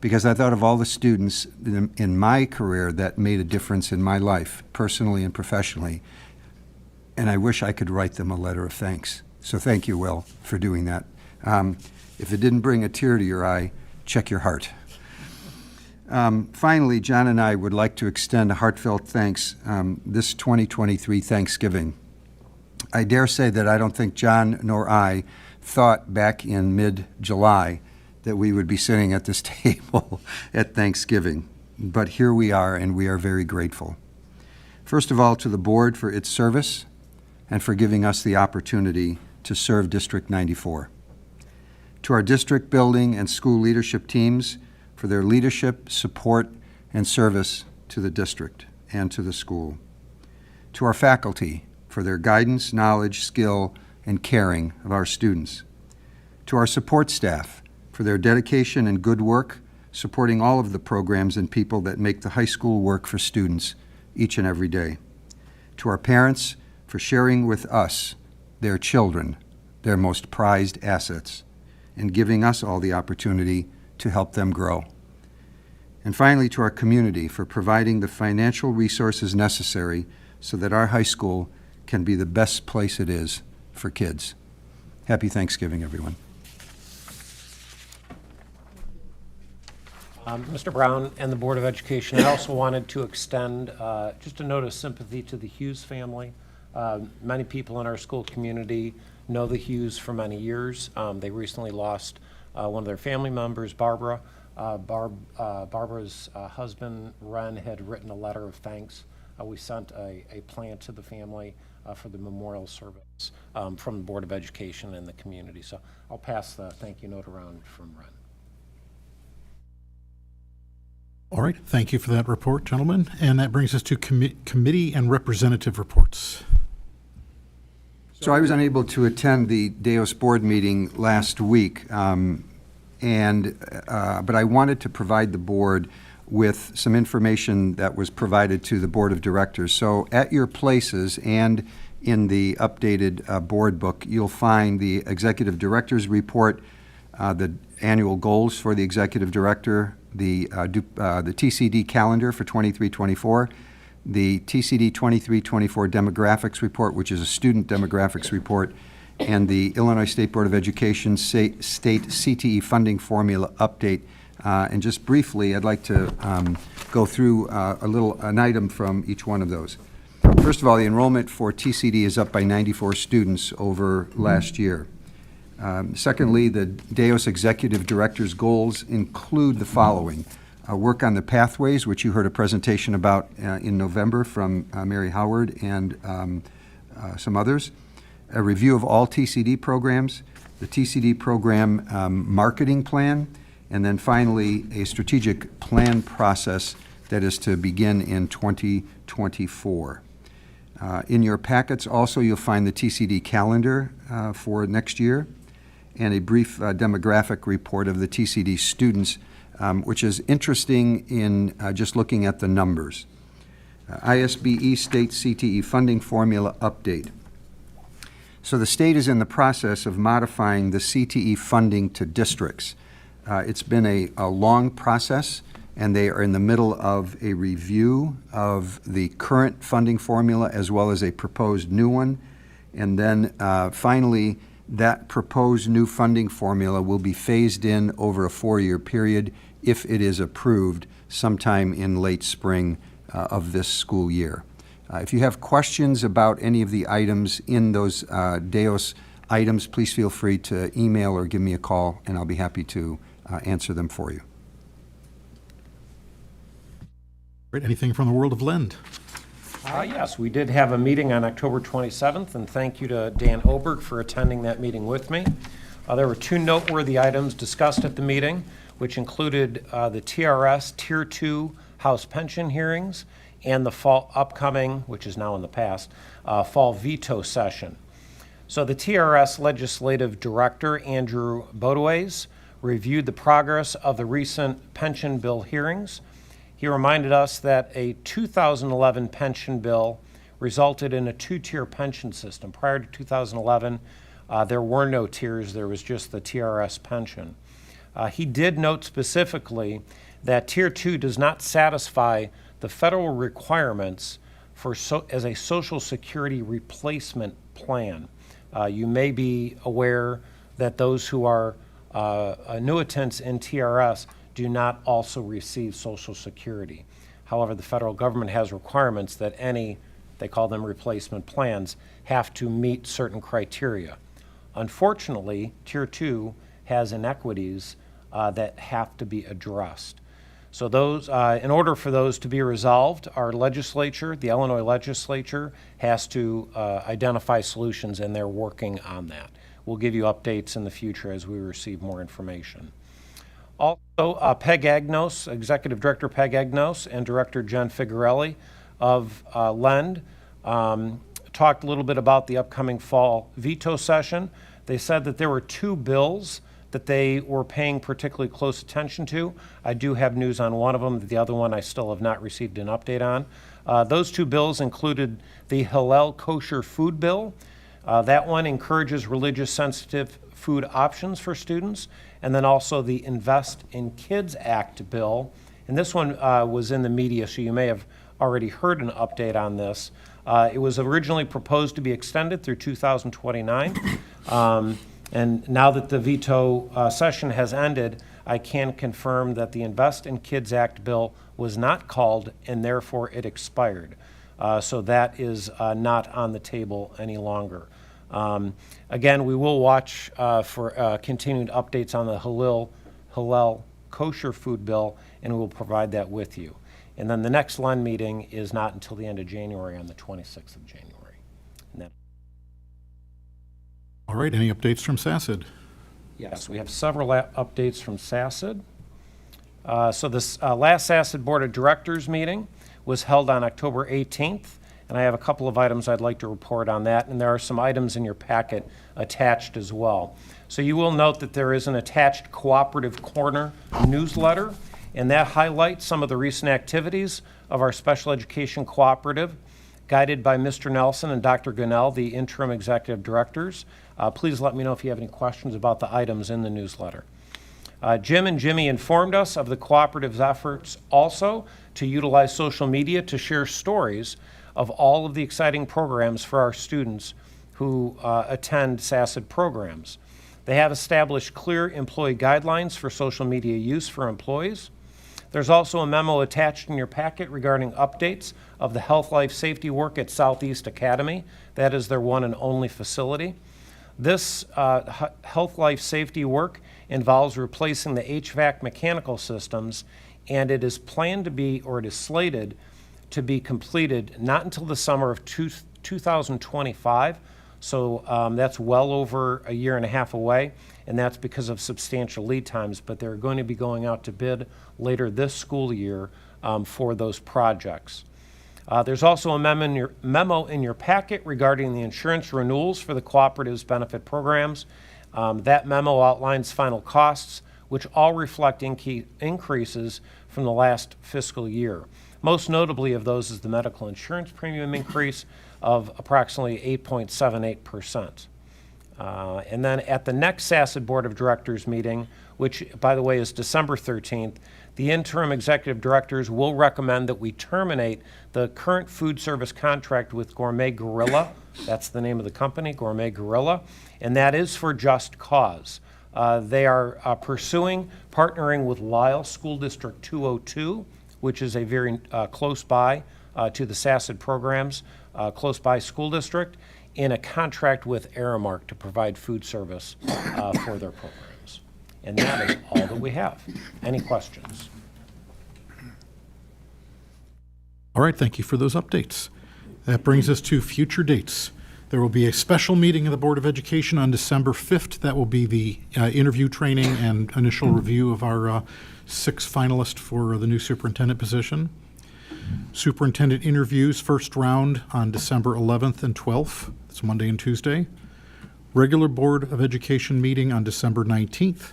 Because I thought of all the students in my career that made a difference in my life, personally and professionally, and I wish I could write them a letter of thanks. So thank you, Will, for doing that. If it didn't bring a tear to your eye, check your heart. Finally, John and I would like to extend a heartfelt thanks this 2023 Thanksgiving. I dare say that I don't think John nor I thought back in mid-July that we would be sitting at this table at Thanksgiving. But here we are, and we are very grateful. First of all, to the board for its service and for giving us the opportunity to serve District 94. To our district building and school leadership teams for their leadership, support, and service to the district and to the school. To our faculty for their guidance, knowledge, skill, and caring of our students. To our support staff for their dedication and good work, supporting all of the programs and people that make the high school work for students each and every day. To our parents for sharing with us, their children, their most prized assets, and giving us all the opportunity to help them grow. And finally, to our community for providing the financial resources necessary so that our high school can be the best place it is for kids. Happy Thanksgiving, everyone. Mr. Brown and the Board of Education, I also wanted to extend just a note of sympathy to the Hughes family. Many people in our school community know the Hughes for many years. They recently lost one of their family members, Barbara. Barbara's husband, Ren, had written a letter of thanks. We sent a plant to the family for the memorial service from the Board of Education and the community. So I'll pass the thank you note around from Ren. All right, thank you for that report, gentlemen. And that brings us to committee and representative reports. So I was unable to attend the Deos board meeting last week, but I wanted to provide the board with some information that was provided to the board of directors. So at your places and in the updated board book, you'll find the executive director's report, the annual goals for the executive director, the TCD calendar for 23-24, the TCD 23-24 demographics report, which is a student demographics report, and the Illinois State Board of Education state CTE funding formula update. And just briefly, I'd like to go through an item from each one of those. First of all, the enrollment for TCD is up by 94 students over last year. Secondly, the DEOS Executive Director's goals include the following. Work on the pathways, which you heard a presentation about in November from Mary Howard and some others. A review of all TCD programs, the TCD program marketing plan, and then finally, a strategic plan process that is to begin in 2024. In your packets also, you'll find the TCD calendar for next year and a brief demographic report of the TCD students, which is interesting in just looking at the numbers. ISBE State CTE funding formula update. So the state is in the process of modifying the CTE funding to districts. It's been a long process, and they are in the middle of a review of the current funding formula as well as a proposed new one. And then finally, that proposed new funding formula will be phased in over a 4-year period if it is approved sometime in late spring of this school year. If you have questions about any of the items in those DEOS items, please feel free to email or give me a call, and I'll be happy to answer them for you. Great. Anything from the world of Lend? Yes, we did have a meeting on October 27th, and thank you to Dan Oberg for attending that meeting with me. There were 2 noteworthy items discussed at the meeting, which included the TRS Tier 2 House pension hearings and the fall upcoming, which is now in the past, fall veto session. So the TRS Legislative Director, Andrew Bodoways, reviewed the progress of the recent pension bill hearings. He reminded us that a 2011 pension bill resulted in a 2-tier pension system. Prior to 2011, there were no tiers, there was just the TRS pension. He did note specifically that Tier 2 does not satisfy the federal requirements as a Social Security replacement plan. You may be aware that those who are annuitants in TRS do not also receive Social Security. However, the federal government has requirements that they call them replacement plans, have to meet certain criteria. Unfortunately, Tier 2 has inequities that have to be addressed. So those, in order for those to be resolved, our legislature, the Illinois legislature, has to identify solutions, and they're working on that. We'll give you updates in the future as we receive more information. Also, Peg Agnos, Executive Director Peg Agnos, and Director Jen Figuarelli of Lend talked a little bit about the upcoming fall veto session. They said that there were 2 bills that they were paying particularly close attention to. I do have news on one of them. The other one I still have not received an update on. Those 2 bills included the Hillel Kosher Food Bill. That one encourages religious sensitive food options for students, and then also the Invest in Kids Act bill. And this one was in the media, so you may have already heard an update on this. It was originally proposed to be extended through 2029. And now that the veto session has ended, I can confirm that the Invest in Kids Act bill was not called, and therefore it expired. So that is not on the table any longer. Again, we will watch for continued updates on the Hillel Kosher Food Bill, and we will provide that with you. And then the next Lend meeting is not until the end of January, on the 26th of January. All right, any updates from SACID? Yes, we have several updates from SACID. So this last SACID Board of Directors meeting was held on October 18th, and I have a couple of items I'd like to report on that, and there are some items in your packet attached as well. So you will note that there is an attached Cooperative Corner newsletter, and that highlights some of the recent activities of our special education cooperative, guided by Mr. Nelson and Dr. Gunnell, the interim executive directors. Please let me know if you have any questions about the items in the newsletter. Jim and Jimmy informed us of the cooperative's efforts also to utilize social media to share stories of all of the exciting programs for our students who attend SACID programs. They have established clear employee guidelines for social media use for employees. There's also a memo attached in your packet regarding updates of the health, life, safety work at Southeast Academy. That is their one and only facility. This health, life, safety work involves replacing the HVAC mechanical systems, and it is planned to be, or it is slated to be completed not until the summer of 2025. So that's well over a year and a half away, and that's because of substantial lead times, but they're going to be going out to bid later this school year for those projects. There's also a memo in your packet regarding the insurance renewals for the cooperative's benefit programs. That memo outlines final costs, which all reflect increases from the last fiscal year. Most notably of those is the medical insurance premium increase of approximately 8.78%. And then at the next SACID Board of Directors meeting, which, by the way, is December 13th, the interim executive directors will recommend that we terminate the current food service contract with Gourmet Gorilla. That's the name of the company, Gourmet Gorilla, and that is for just cause. They are pursuing partnering with Lisle School District 202, which is a very close by to the SACID programs, close by school district, in a contract with Aramark to provide food service for their programs. And that is all that we have. Any questions? All right, thank you for those updates. That brings us to future dates. There will be a special meeting of the Board of Education on December 5th. That will be the interview training and initial review of our 6 finalists for the new superintendent position. Superintendent interviews, first round on December 11th and 12th. It's Monday and Tuesday. Regular Board of Education meeting on December 19th.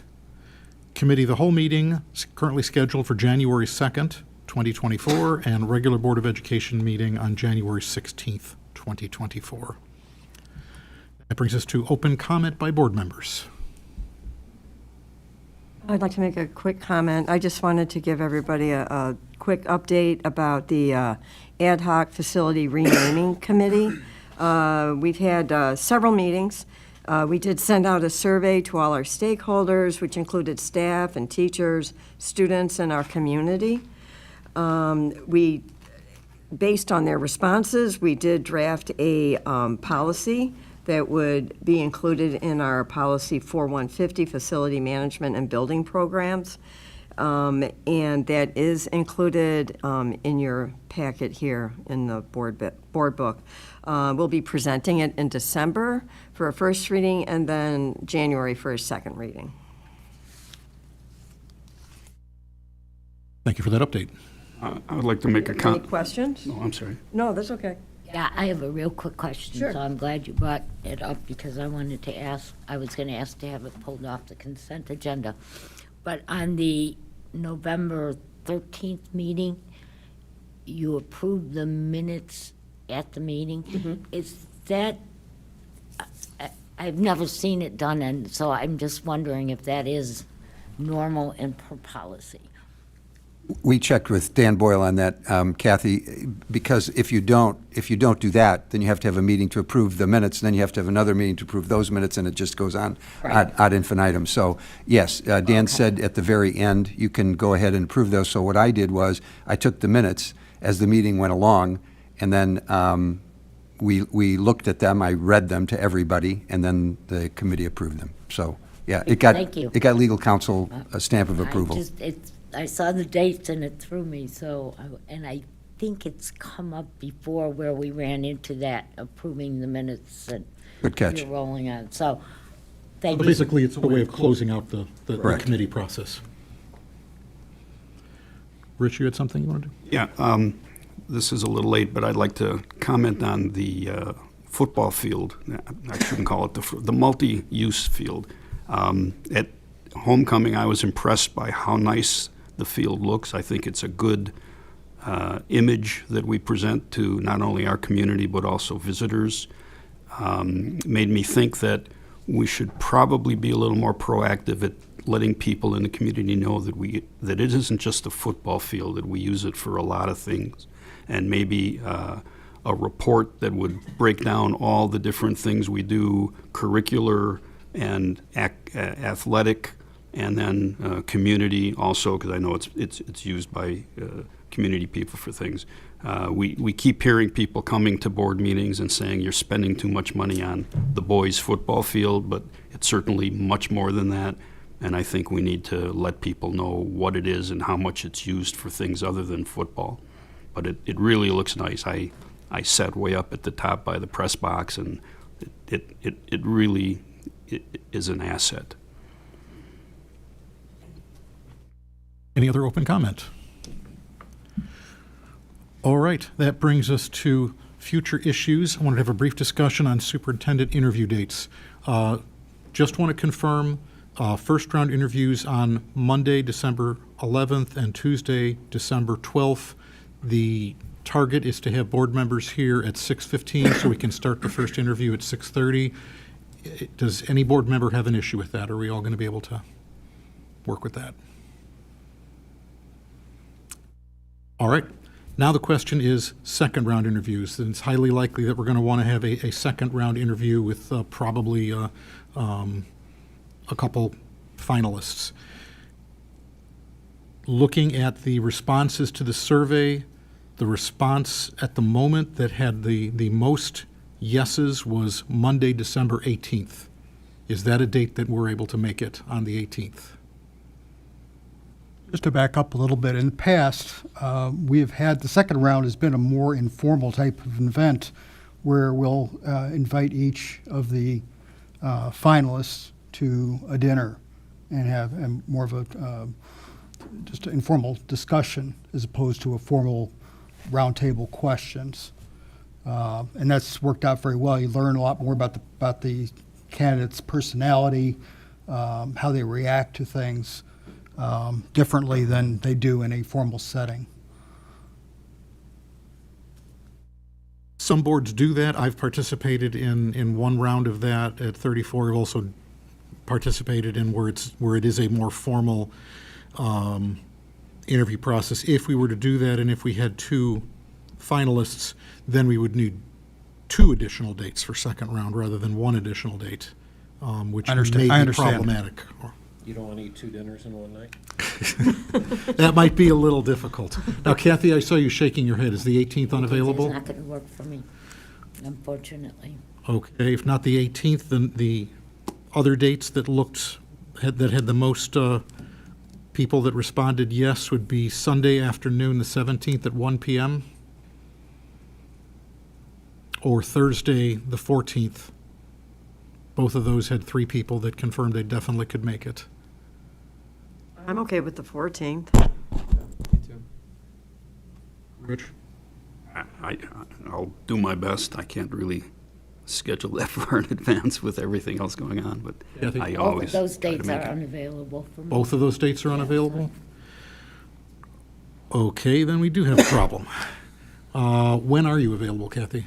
Committee of the whole meeting is currently scheduled for January 2nd, 2024, and regular Board of Education meeting on January 16th, 2024. That brings us to open comment by board members. I'd like to make a quick comment. I just wanted to give everybody a quick update about the Ad Hoc Facility Renaming Committee. We've had several meetings. We did send out a survey to all our stakeholders, which included staff and teachers, students, and our community. Based on their responses, we did draft a policy that would be included in our policy 4150, facility management and building programs. And that is included in your packet here in the board book. We'll be presenting it in December for a first reading and then January for a second reading. Thank you for that update. I would like to make a Any comment. questions? No, I'm sorry. No, that's okay. Yeah, I have a real quick question. Sure. So I'm glad you brought it up because I wanted to ask, I was going to ask to have it pulled off the consent agenda. But on the November 13th meeting, you approved the minutes at the meeting. Mm-hmm. Is that, I've never seen it done, and so I'm just wondering if that is normal and per policy. We checked with Dan Boyle on that, Kathy, because if you don't do that, then you have to have a meeting to approve the minutes, and then you have to have another meeting to approve those minutes, and it just goes on ad infinitum. So, yes, Dan said at the very end, you can go ahead and approve those. So what I did was I took the minutes as the meeting went along, and then we looked at them, I read them to everybody, and then the committee approved them. So, yeah, it got legal counsel a stamp of approval. I saw the dates and it threw me, and I think it's come up before where we ran into that, approving the minutes and Good catch. you're rolling on. So, thank you. Basically, it's a way of closing out the committee process. Rich, you had something you wanted to do? Yeah, this is a little late, but I'd like to comment on the football field. I shouldn't call it the multi-use field. At homecoming, I was impressed by how nice the field looks. I think it's a good image that we present to not only our community but also visitors. Made me think that we should probably be a little more proactive at letting people in the community know that it isn't just a football field, that we use it for a lot of things, and maybe a report that would break down all the different things we do, curricular and athletic, and then community also, because I know it's used by community people for things. We keep hearing people coming to board meetings and saying you're spending too much money on the boys' football field, but it's certainly much more than that. And I think we need to let people know what it is and how much it's used for things other than football. But it really looks nice. I sat way up at the top by the press box, and it really is an asset. Any other open comment? All right, that brings us to future issues. I want to have a brief discussion on superintendent interview dates. Just want to confirm first round interviews on Monday, December 11th and Tuesday, December 12th. The target is to have board members here at 6:15 so we can start the first interview at 6:30. Does any board member have an issue with that? Are we all going to be able to work with that? All right. Now the question is second round interviews. And it's highly likely that we're going to want to have a second round interview with probably a couple finalists. Looking at the responses to the survey, the response at the moment that had the most yeses was Monday, December 18th. Is that a date that we're able to make it on the 18th? Just to back up a little bit, in the past, we have had, the second round has been a more informal type of event where we'll invite each of the finalists to a dinner and have more of a just an informal discussion as opposed to a formal roundtable questions. And that's worked out very well. You learn a lot more about the candidate's personality, how they react to things differently than they do in a formal setting. Some boards do that. I've participated in one round of that at 34. I've also participated in where it is a more formal interview process. If we were to do that and if we had two finalists, then we would need 2 additional dates for second round rather than 1 additional date, which may be problematic. You don't want to eat 2 dinners in one night? That might be a little difficult. Now, Kathy, I saw you shaking your head. Is the 18th unavailable? It's not going to work for me, unfortunately. Okay, if not the 18th, then the other dates that had the most people that responded yes would be Sunday afternoon, the 17th at 1 p.m. or Thursday, the 14th. Both of those had 3 people that confirmed they definitely could make it. I'm okay with the 14th. Me too. Rich? I'll do my best. I can't really schedule that far in advance with everything else going on, but I Both always of those try to dates make are it. unavailable for me. Both of those dates are unavailable? Okay, then we do have a problem. When are you available, Kathy?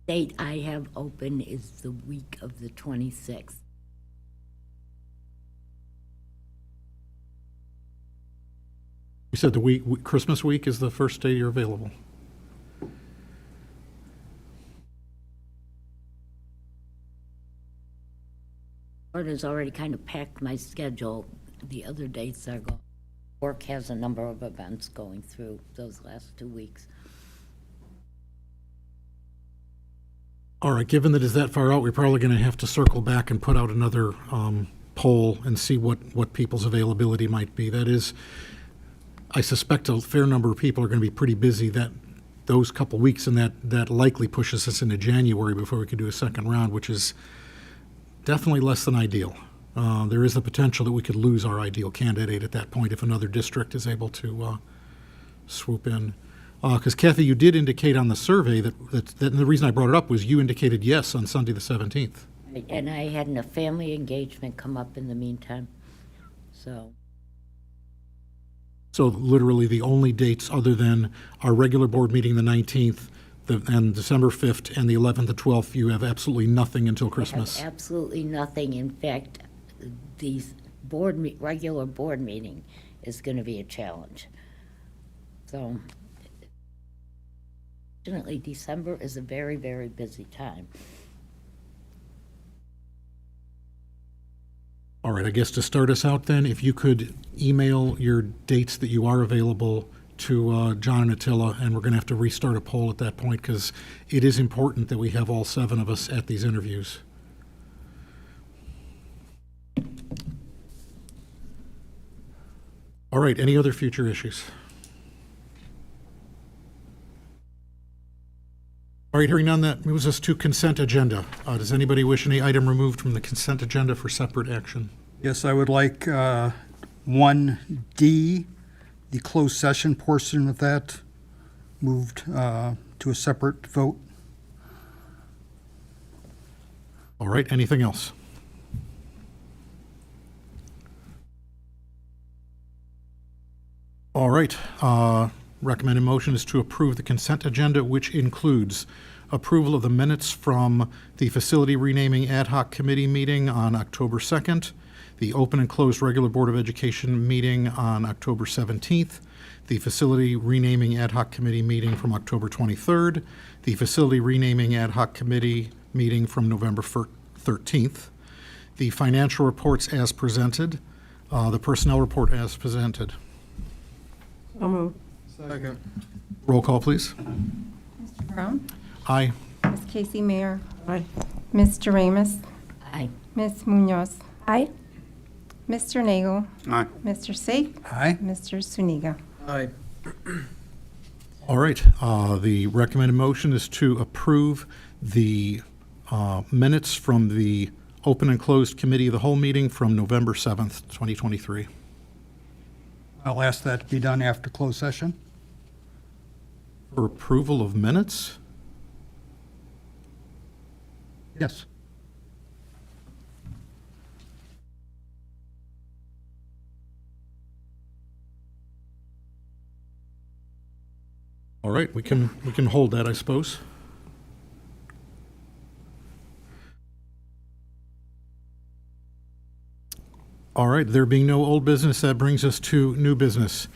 Date I have open is the week of the 26th. You said Christmas week is the first day you're available. Board has already kind of packed my schedule. The other dates are going. Work has a number of events going through those last 2 weeks. All right, given that it's that far out, we're probably going to have to circle back and put out another poll and see what people's availability might be. That is, I suspect a fair number of people are going to be pretty busy those couple weeks, and that likely pushes us into January before we could do a second round, which is definitely less than ideal. There is the potential that we could lose our ideal candidate at that point if another district is able to swoop in. Because Kathy, you did indicate on the survey that and the reason I brought it up was you indicated yes on Sunday the 17th. And I had a family engagement come up in the meantime, so. So literally the only dates other than our regular board meeting the 19th and December 5th and the 11th and 12th, you have absolutely nothing until Christmas. I have absolutely nothing. In fact, the regular board meeting is going to be a challenge. So, fortunately, December is a very, very busy time. All right, I guess to start us out then, if you could email your dates that you are available to John and Attila, and we're going to have to restart a poll at that point because it is important that we have all 7 of us at these interviews. All right, any other future issues? All right, hearing none, that moves us to consent agenda. Does anybody wish any item removed from the consent agenda for separate action? Yes, I would like 1D, the closed session portion of that, moved to a separate vote. All right, anything else? All right, recommended motion is to approve the consent agenda, which includes approval of the minutes from the facility renaming ad hoc committee meeting on October 2nd, the open and closed regular Board of Education meeting on October 17th, the facility renaming ad hoc committee meeting from October 23rd, the facility renaming ad hoc committee meeting from November 13th, the financial reports as presented, the personnel report as presented. So moved. Second. Roll call, please. Mr. Brown? Aye. Ms. Casey Mayer? Aye. Mr. Ramus? Aye. Ms. Munoz? Aye. Mr. Nagel? Aye. Mr. Sake? Aye. Mr. Suniga? Aye. All right, the recommended motion is to approve the minutes from the open and closed committee of the whole meeting from November 7th, 2023. I'll ask that to be done after closed session. For approval of minutes? Yes. All right, we can hold that, I suppose. All right, there being no old business, that brings us to new business.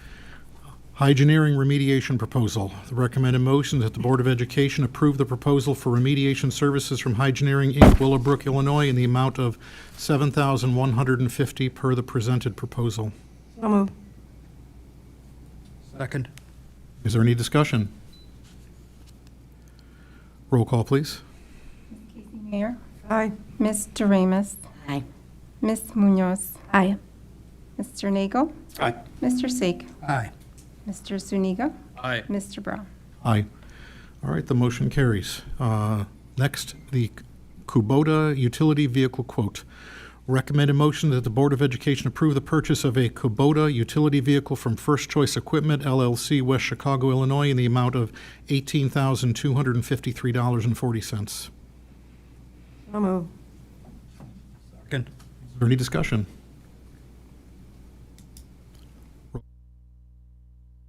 Hygieneering remediation proposal. The recommended motion that the Board of Education approve the proposal for remediation services from Hygieneering Inc., Willowbrook, Illinois, in the amount of $7,150 per the presented proposal. So moved. Second. Is there any discussion? Roll call, please. Casey Mayer? Aye. Mr. Ramus? Aye. Ms. Munoz? Aye. Mr. Nagel? Aye. Mr. Sake? Aye. Mr. Zuniga? Aye. Mr. Brown? Aye. All right, the motion carries. Next, the Kubota utility vehicle quote. Recommended motion that the Board of Education approve the purchase of a Kubota utility vehicle from First Choice Equipment, LLC, West Chicago, Illinois, in the amount of $18,253.40. So moved. Second. Is there any discussion?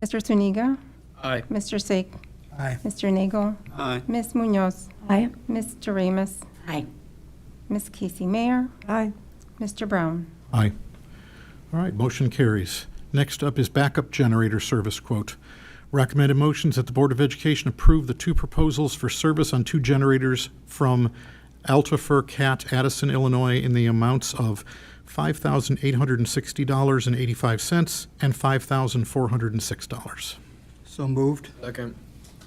Mr. Zuniga? Aye. Mr. Sake? Aye. Mr. Nagel? Aye. Ms. Munoz? Aye. Mr. Ramus? Aye. Ms. Casey Mayer? Aye. Mr. Brown? Aye. All right, motion carries. Next up is backup generator service quote. Recommended motions that the Board of Education approve the 2 proposals for service on 2 generators from Altifer Cat, Addison, Illinois, in the amounts of $5,860.85 and $5,406. So moved. Second.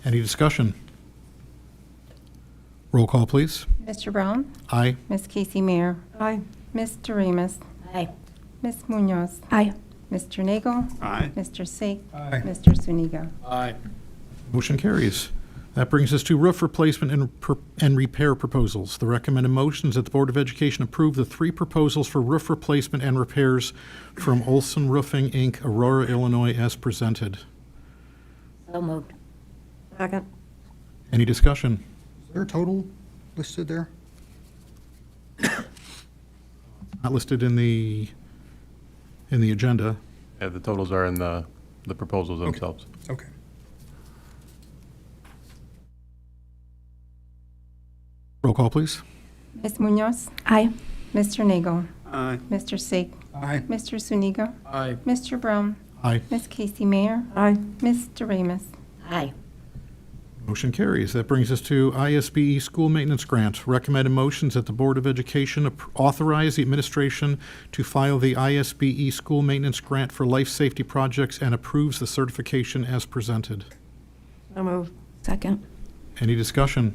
Any discussion? Roll call, please. Mr. Brown? Aye. Ms. Casey Mayer? Aye. Mr. Ramus? Aye. Ms. Munoz? Aye. Mr. Nagel? Aye. Mr. Sake? Aye. Mr. Zuniga? Aye. Motion carries. That brings us to roof replacement and repair proposals. The recommended motions that the Board of Education approve the 3 proposals for roof replacement and repairs from Olson Roofing, Inc., Aurora, Illinois, as presented. So moved. Second. Any discussion? Is there a total listed there? Not listed in the agenda. Yeah, the totals are in the proposals Okay. themselves. Okay. Roll call, please. Ms. Munoz? Aye. Mr. Nagel? Aye. Mr. Sake? Aye. Mr. Zuniga? Aye. Mr. Brown? Aye. Ms. Casey Mayer. Aye. Ms. Doremus. Aye. Motion carries. That brings us to ISBE School Maintenance Grant. Recommended motions that the Board of Education authorize the administration to file the ISBE School Maintenance Grant for life safety projects and approves the certification as presented. So moved. Second. Any discussion?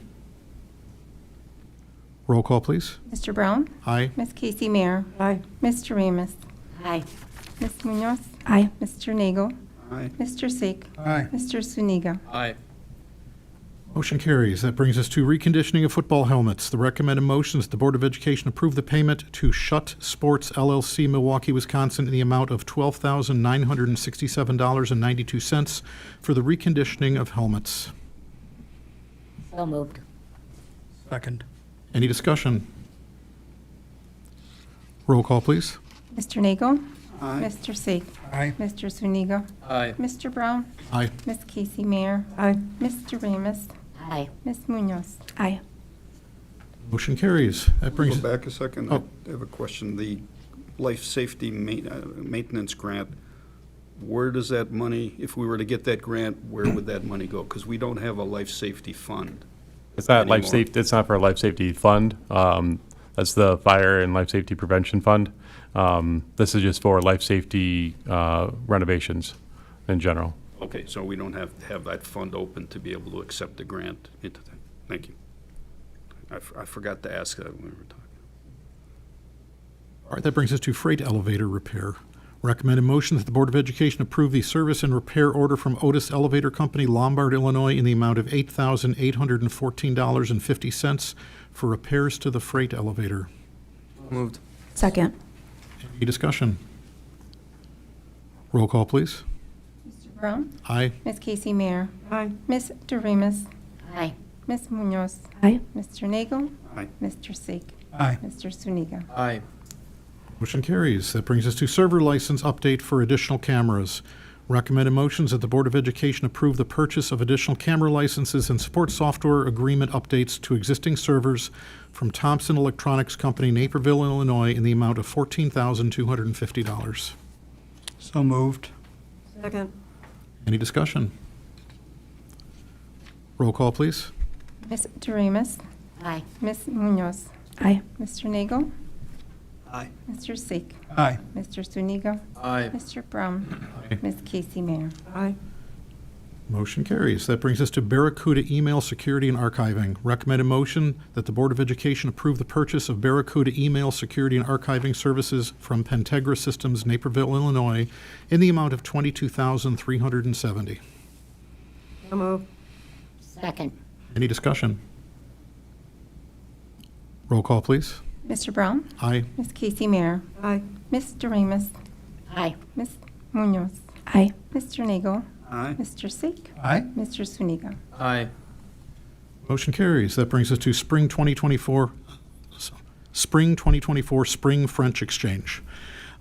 Roll call, please. Mr. Brown. Aye. Ms. Casey Mayer. Aye. Ms. Doremus. Aye. Ms. Munoz. Aye. Mr. Nagel. Aye. Mr. Sake. Aye. Mr. Suniga. Aye. Motion carries. That brings us to reconditioning of football helmets. The recommended motion is the Board of Education approve the payment to Shutt Sports LLC, Milwaukee, Wisconsin, in the amount of $12,967.92 for the reconditioning of helmets. So moved. Second. Any discussion? Roll call, please. Mr. Nagel. Aye. Mr. Sake. Aye. Mr. Suniga. Aye. Mr. Brown. Aye. Ms. Casey Mayer. Aye. Ms. Doremus. Aye. Ms. Munoz. Aye. Motion carries. That brings. Go back a second. Oh. I have a question. The life safety maintenance grant, where does that money, if we were to get that grant, where would that money go? Because we don't have a life safety fund. It's not life anymore. safety, it's not for a life safety fund. That's the Fire and Life Safety Prevention Fund. This is just for life safety renovations in general. Okay, so we don't have that fund open to be able to accept the grant into that. Thank you. I forgot to ask that when we were talking. All right, that brings us to freight elevator repair. Recommended motion that the Board of Education approve the service and repair order from Otis Elevator Company, Lombard, Illinois, in the amount of $8,814.50 for repairs to the freight elevator. Moved. Second. Any discussion? Roll call, please. Mr. Brown. Aye. Ms. Casey Mayer. Aye. Ms. Doremus. Aye. Ms. Munoz. Aye. Mr. Nagel. Aye. Mr. Sake. Aye. Mr. Suniga. Aye. Motion carries. That brings us to server license update for additional cameras. Recommended motions that the Board of Education approve the purchase of additional camera licenses and support software agreement updates to existing servers from Thompson Electronics Company, Naperville, Illinois, in the amount of $14,250. So moved. Second. Any discussion? Roll call, please. Ms. Doremus. Aye. Ms. Munoz. Aye. Mr. Nagel. Aye. Mr. Sake. Aye. Mr. Suniga. Aye. Mr. Brown. Aye. Ms. Casey Mayer. Aye. Motion carries. That brings us to Barracuda Email Security and Archiving. Recommended motion that the Board of Education approve the purchase of Barracuda Email Security and Archiving Services from Pentegra Systems, Naperville, Illinois, in the amount of $22,370. So moved. Second. Any discussion? Roll call, please. Mr. Brown. Aye. Ms. Casey Mayer. Aye. Ms. Doremus. Aye. Ms. Munoz. Aye. Mr. Nagel. Aye. Mr. Sake. Aye. Mr. Suniga. Aye. Motion carries. That brings us to Spring 2024 Spring French Exchange.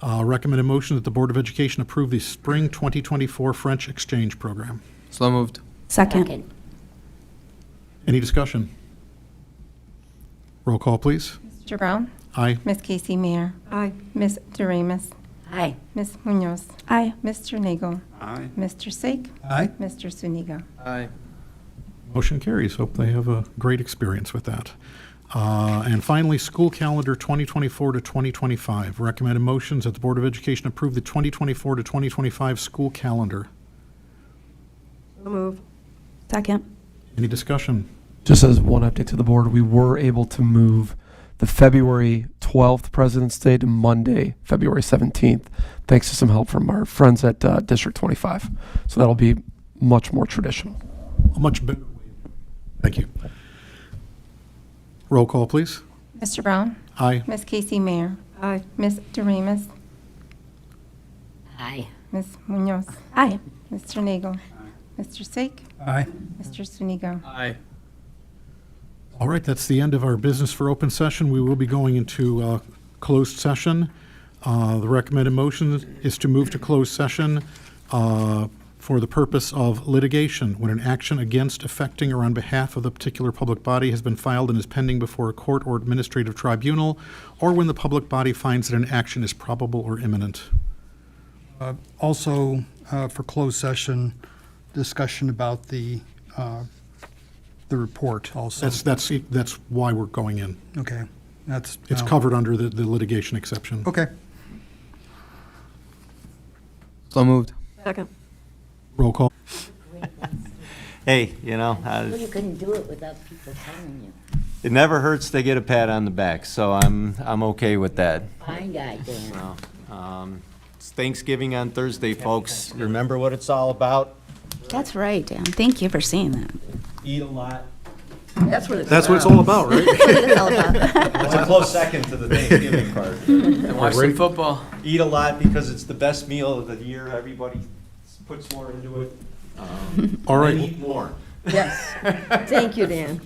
Recommended motion that the Board of Education approve the Spring 2024 French Exchange Program. So moved. Second. Any discussion? Roll call, please. Mr. Brown. Aye. Ms. Casey Mayer. Aye. Ms. Doremus. Aye. Ms. Munoz. Aye. Mr. Nagel. Aye. Mr. Sake. Aye. Mr. Suniga. Aye. Motion carries. Hope they have a great experience with that. And finally, school calendar 2024 to 2025. Recommended motions that the Board of Education approve the 2024 to 2025 school calendar. So moved. Second. Any discussion? Just as one update to the board, we were able to move the February 12th President's Day to Monday, February 17th, thanks to some help from our friends at District 25. So that'll be much more traditional. A much better way. Thank you. Roll call, please. Mr. Brown. Aye. Ms. Casey Mayer. Aye. Ms. Doremus. Aye. Ms. Munoz. Aye. Mr. Nagel. Mr. Sake. Aye. Mr. Suniga. Aye. All right, that's the end of our business for open session. We will be going into closed session. The recommended motion is to move to closed session for the purpose of litigation when an action against, affecting, or on behalf of the particular public body has been filed and is pending before a court or administrative tribunal, or when the public body finds that an action is probable or imminent. Also, for closed session discussion about the report also. That's why we're going in. Okay, that's. It's covered under the litigation exception. Okay. So moved. Second. Roll call. Hey, you know, Well, you couldn't do it without people telling you. it never hurts to get a pat on the back, so I'm okay with that. Fine guy, Dan. So, it's Thanksgiving on Thursday, folks. Remember what it's all about? That's right, Dan. Thank you for saying that. Eat a lot. That's what it's That's what it's all about, right? That's what it's all about. It's a close second to the Thanksgiving part. And watch some football. Eat a lot because it's the best meal of the year. Everybody puts more into it. All right. And eat more. Yes. Thank you, Dan.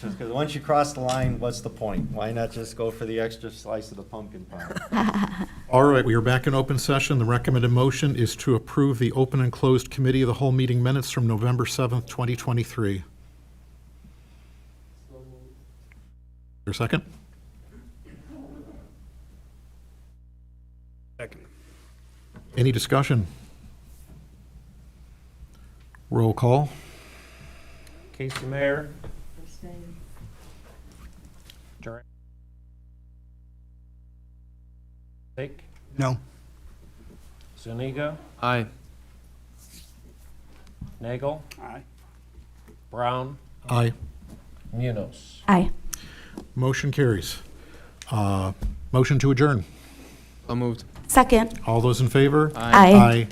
Because once you cross the line, what's the point? Why not just go for the extra slice of the pumpkin pie? All right, we are back in open session. The recommended motion is to approve the open and closed committee of the whole meeting minutes from November 7th, 2023. Your second? Second. Any discussion? Roll call. Casey Mayer. Durant. Blake. No. Zuniga. Aye. Nagel. Aye. Brown. Aye. Munoz. Aye. Motion carries. Motion to adjourn. So moved. Second. All those in favor? Aye. Aye.